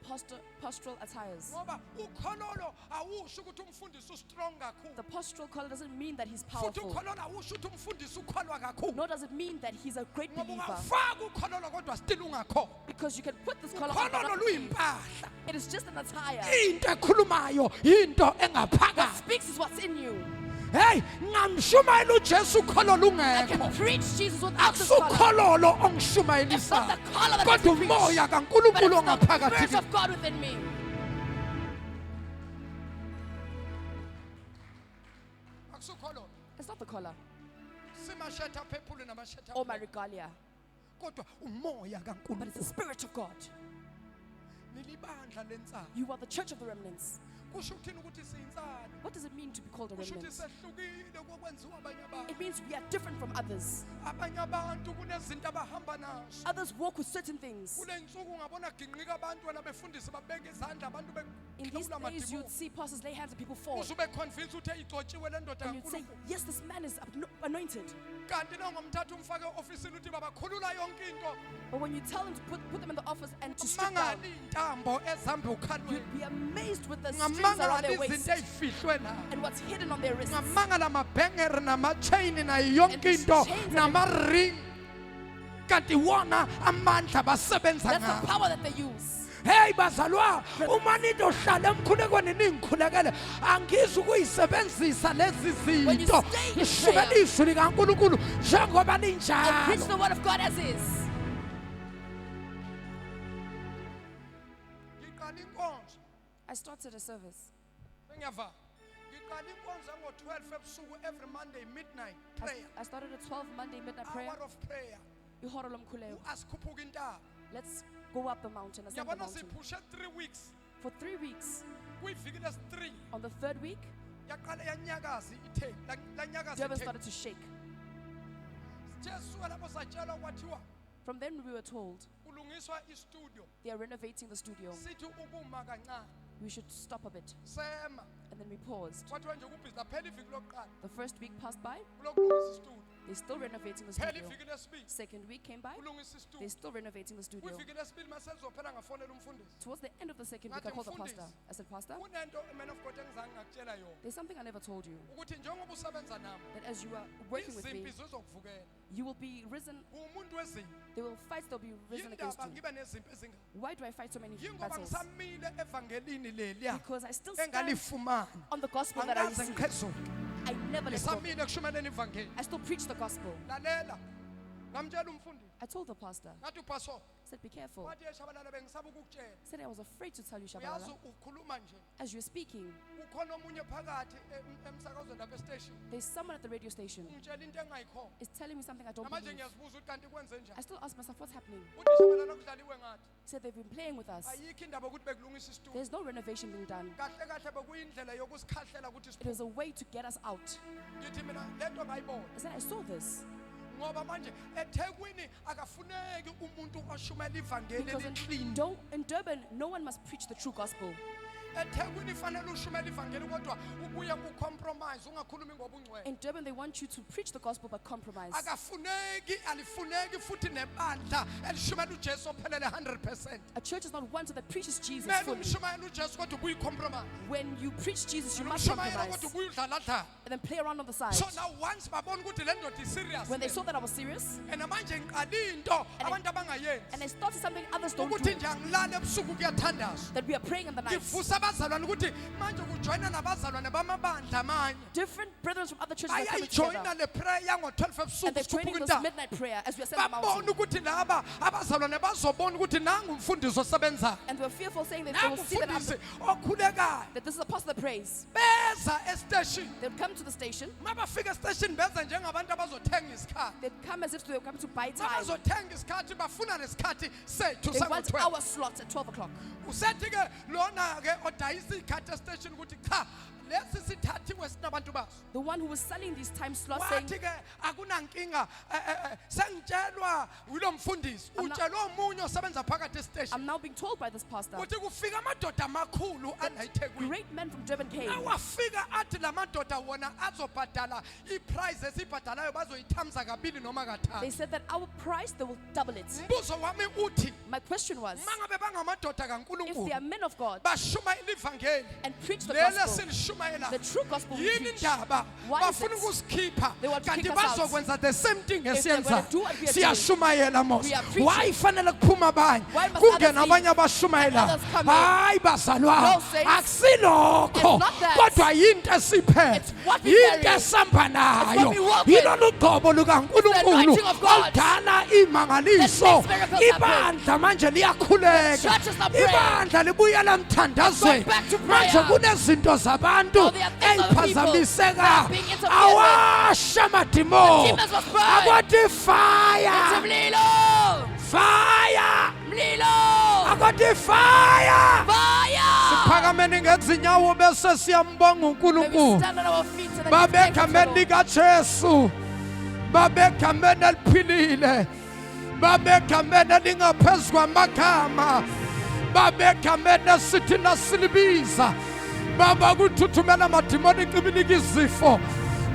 pastoral attires. Ngoba ukhololo awusho ukuthi umfundisi strong kakhulu. The pastoral collar doesn't mean that he's Futhi powerful. ukhololo awusho ukuthi umfundisi ukholwa kakhulu. Nor does it mean that he's a great Ngoba believer. ungafaka ukhololo kodwa still ungakho. Because you can put this collar on, but Ukhololo not believe. luyimpahla. It is just an attire. Into ekhulumayo into What engaphakathi. speaks is what's in you. Hey, ngamshumayela uJesu ukhololo I can ungekho. preach Jesus without this collar. Akusukhololo It's not ongishumayelisa. the collar that Kodwa makes me umoya preach, but kaNkulunkulu it's the ongaphakathi Spirit kimi. of God within me. Akusukhololo. It's not the collar Simashetha phephule namashetha. or my regalia, Kodwa umoya but kaNkulunkulu. it's the Spirit of God. Nilibandla lensana. You are the church of the remnants. Kusho ukuthini ukuthi siyinsana? What does it mean to be called a Kusho ukuthi remnant? sehlukile kokwenziwa abanye abantu. It means we are different from others. Abanye abantu kunezinto abahamba nazo. Others walk with certain things. Kule nsuku ungabona ginqika abantwana befundisa babeke izandla abantu In these bekhawula days, you'd madibuko. see pastors lay hands and people fall. Uze ube convinced ukuthi igcotshiwe le ndoda And you'd say, kaNkulunkulu. yes, this man is anointed. Kanti nongomthatha umfake ofisini uthi babakhulula yonke into. But when you tell them to put them in the office and to strip down, Mangali intambo ezihamba ukhalweni. you'd be amazed with the strings around Ngamangala their izinto waist ezifihlwe na. and what's hidden on their wrists. Ngamangala amabhengeri nama-chain nayo yonke And these into chains and- nama-ring. Kanti wona amandla basebenza That's the ngawo. power that they use. Hey bazalwa, uma nindohlala emkhulekweni ningikhulekele, angizi ukuyisebenzisa lezi When you zinto. stay in Ngishubela izwi likaNkulunkulu njengoba And preach linjalo. the word of God as is. Ngiqala inkonzo, I started a service. ngiyava. Ngiqala inkonzo ngo-12 ebusuku every Monday midnight prayer. I started at 12 Monday midnight prayer. Hour of prayer. Iholo lomkhuleko. Asikhuphuka intaba. Let's go up the mountain, ascend the Yabona mountain. siphushe 3 weeks. For 3 weeks. Kuyiviki lesi-3 On the 3rd week, yaqala yanyakaza ithe lanyakaza Durban ithe. started to shake. Jesu lapho satshelwa kwathiwa From then we were told kulungiswa istudio. they are renovating the studio. Sithi ukuma kancane. We should stop a bit. Sema. And then we paused. Kwathiwa nje kubhizi laphela iviki lokuqala. The first week passed by. Kulokulungisa istudio. They're still renovating the Phela studio. iviki lesibili. Second week came by. Kulungisa istudio. They're still renovating the studio. Kwiviki lesibili maselizophela ngafonela umfundisi. Towards the end of the second week, I Ngathi, called the pastor. "Mfundisi." I said, Pastor, Kunento man of God engizange ngakutshela yona. there's something I never told you. Ukuthi njengoba usebenza nami, That as you are working with me, izimpi zizokuvukela. you will be risen. Umuntu wezimpi. They will fight, they'll be risen against Yindaba you. ngibe nezimpi ezingaka. Why do I fight so many Yingoba battles? ngisamile evangelini leliya Because I still stand engalifumana. on the gospel that I Angikaze received. ngiphezulu. I never let go. Ngisamile kushumayeleni ivangeli. I still preach the gospel. Lalela. Ngamtshela umfundisi. I told the pastor, Ngathi upastor, I said, be careful. wathi eshabalala bengisaba ukukutshela. I said, I was afraid to tell you, Uyazi Shabalala. ukhuluma nje. As you're speaking, Ukhona omunye phakathi emsakazweni lapha estation. there's someone at the radio station Ungitshela into engayikhona. is telling me something I don't Namanje believe. ngiyazibuza ukuthi kanti kwenze I njani. still ask myself, what's happening? Uthi shabalala kudlaliwe ngathi. He said, they've been playing with us. Ayikho indaba ukuthi bekulungisa istudio. There's no renovation being done. Kahle kahle bekuyindlela yokusikhahlela ukuthi It was a way to get us out. ngithi mina lento ngayibona. I said, I saw this. Ngoba manje eThekwini akafuneki umuntu oshumayela ivangeli Because eliclean. in Durban, no one must preach the true gospel. eThekwini fanele ushumayela ivangeli kodwa ubuye kucompromise ungakhulumi ngobungcwele. In Durban, they want you to preach the gospel but compromise. Akafuneki alifuneki futhi nebandla elishumayela uJesu ophelele 100%. A church is not one that preaches Jesus Mele fully. umshumayela uJesu kodwa ubuye compromise. When you preach Jesus, you must Umshumayela compromise kodwa ubuye udlaladla. and then play around on the side. So now once babona ukuthi le ndoda serious. When they saw that I was serious and manje ngiqala into abantu abangayenzi. and I started something others don't Ukuthi do, nje angilala ebusuku kuyathandazwa. that we are praying in the night, Ngivusa abazalwane ukuthi manje kujoyina nabazalwane bamabandla amanye Different brethren from other churches are coming bayayijoyina together. le prayer yango-12 And ebusuku they're joining sikhuphuka this intaba midnight prayer as we ascend the babona mountain. ukuthi laba abazalwane bazobona ukuthi nangu umfundiso osebenzayo And they were fearful, saying that they will nangu see that, umfundisi okhulekayo that this is a apostle that prays. beza esiteshini They would come to the station. uma bafika esiteshini beza njengabantu abazothenga isikhathi They'd come as if they were coming to buy time. abazothenga isikhathi bafuna nesikhathi sethu They want sango-12 our slot at 12 o'clock. usethi-ke lona-ke odayisa iy'khathi esiteshini ukuthi cha lesi sithathiwe sinabantu baso The one who was selling these time slots saying, wathi-ke akunankinga sengitshelwa yilo mfundisi I'm not- utshelwe omunye osebenza phakathi esiteshini I'm now being told by this pastor, ukuthi kufika amadoda amakhulu anayithekwini great men from Durban came. awafika athi la madoda wona azobhadala iprize esiyibhadalayo bazoyithamza kabili noma They kathathu said that our price, they will double it. mbuzo wami uthi My question was, uma ngabe bangamadoda if they are kankulunkulu men of God bashumayela ivangeli and preach the lele gospel, silishumayela the true gospel we yini preach, indaba Why is bafuna it? ukusikhipha They want to kanti kick us out. bazokwenza the same thing If they're esiyenza gonna do what we are siyashumayela mos We are preaching. why fanele kuphuma abanye Why must kungena others abanye leave abashumayela and others come in? hayi bazalwane No, saints. akusilokho It's not that. kodwa yinto esiphethe It's what we yinto carry. esihamba nayo we walk with. yilolu gcobo lukankulunkulu anointing of God. oludala imangaliso That makes miracles ibandla manje liyakhuleka The church is not praying. ibandla libuyela emthandazweni It's going back to prayer. manje kunezinto zabantu Now there are things of people eziphazamiseka that are being interfered with. awasha amadimo The demons must burn. akwathi fire Mlilo! fire Mlilo! akwathi fire Fire! phakameni ngezinyawo bese siyambonga May we uNkulunkulu stand on our feet and then give thanks to the babegameni Lord. likaJesu babegameni eliphilile babegameni elingaphezu kwamagama babegameni esithi nasilibiza baba kuthuthumela amadimoni icibilika izifo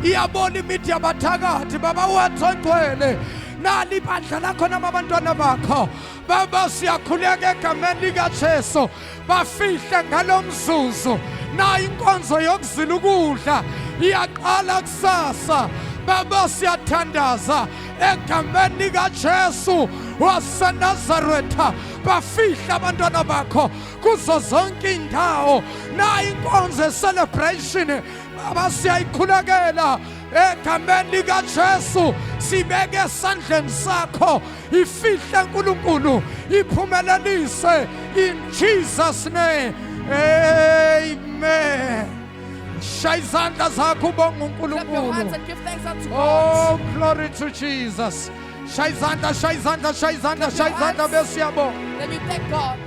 iyabona imithi yabathakathi baba wethu ongcwele nali ibandla lakho namabantwana bakho baba siyakhuleka egameni likaJesu bafihle ngalomzuzu na inkonzo yokuzila ukudla iyaqala kusasa baba siyathandaza egameni likaJesu waseNazaretha bafihle abantwana bakho kuzo zonke indawo na inkonzo celebration baba siyayikhulekela egameni likaJesu sibeke esandleni sakho ifihle uNkulunkulu iphumelelise in Jesus name amen shaya izandla zakho ubonga Clap your hands uNkulunkulu and give thanks unto God. oh glory to Jesus shaya izandla shaya izandla shaya izandla shaya izandla besiyabonga Then you thank God.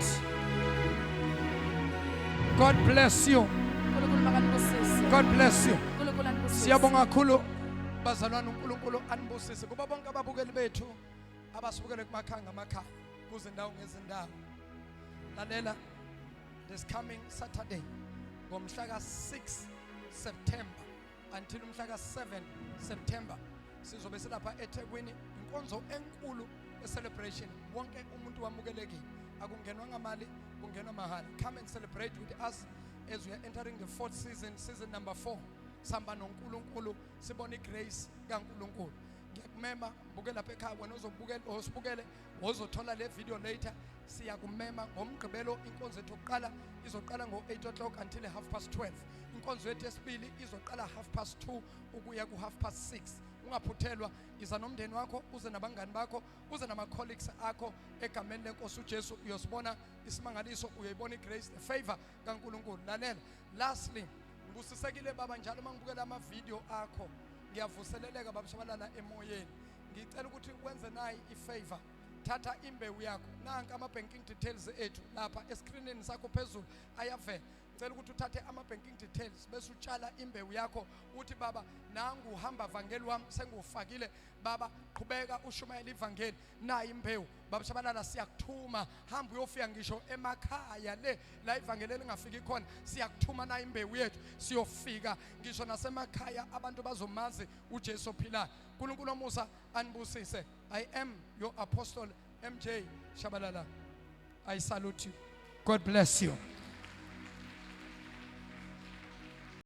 God bless you uNkulunkulu makanibusise. God bless you uNkulunkulu anibusise. siyabonga kakhulu bazalwane uNkulunkulu anibusise kuba bonke ababukeli bethu abasibukele kumakhaya ngamakhaya kuzindawo ngezindawo lalela this coming Saturday ngomhla ka6 September until umhla ka7 September sizobe silapha eThekwini inkonzo enkulu celebration wonke umuntu wamukelekile akungenwa ngamali kungenwa mahala come and celebrate with us as we are entering the fourth season number 4 samba noNkulunkulu sibona igrace kaNkulunkulu ngiyakumema buke lapha ekhaya wena uzobukela osibukele wozothola le video later siyakumema ngomgqibelo inkonzo yethu yokuqala izoqala ngo8 o'clock until 12:30 inkonzo yethu yesibili izoqala 2:30 ukuya ku6:30 ungaphuthelwa iza nomndeni wakho uze nabangani bakho uze nama colleagues akho egameni lenkosi uJesu uyosibona isimangaliso uyayibona igrace the favor kaNkulunkulu lalela lastly ngibusisekile baba njalo mangibukela ama video akho ngiyavuseleleka babashabalala emoyeni ngicela ukuthi wenze nayi ifavor thatha imbewu yakho nanka ama banking details ethu lapha escreenini sakho phezulu ayavela ngicela ukuthi uthathe ama banking details bese utshala imbewu yakho uthi baba nangu uhamba vangeli wami sengufakile baba qhubeka ushumayela ivangeli nayi imbewu babashabalala siyakuthuma hamba uyofika ngisho emakhaya le la ivangeli elingafiki khona siyakuthuma nayi imbewu yethu siyofika ngisho nasemakhaya abantu bazomazi uJesu ophilayo uNkulunkulu omusa anibusise I am your apostle MJ Shabalala I salute you God bless you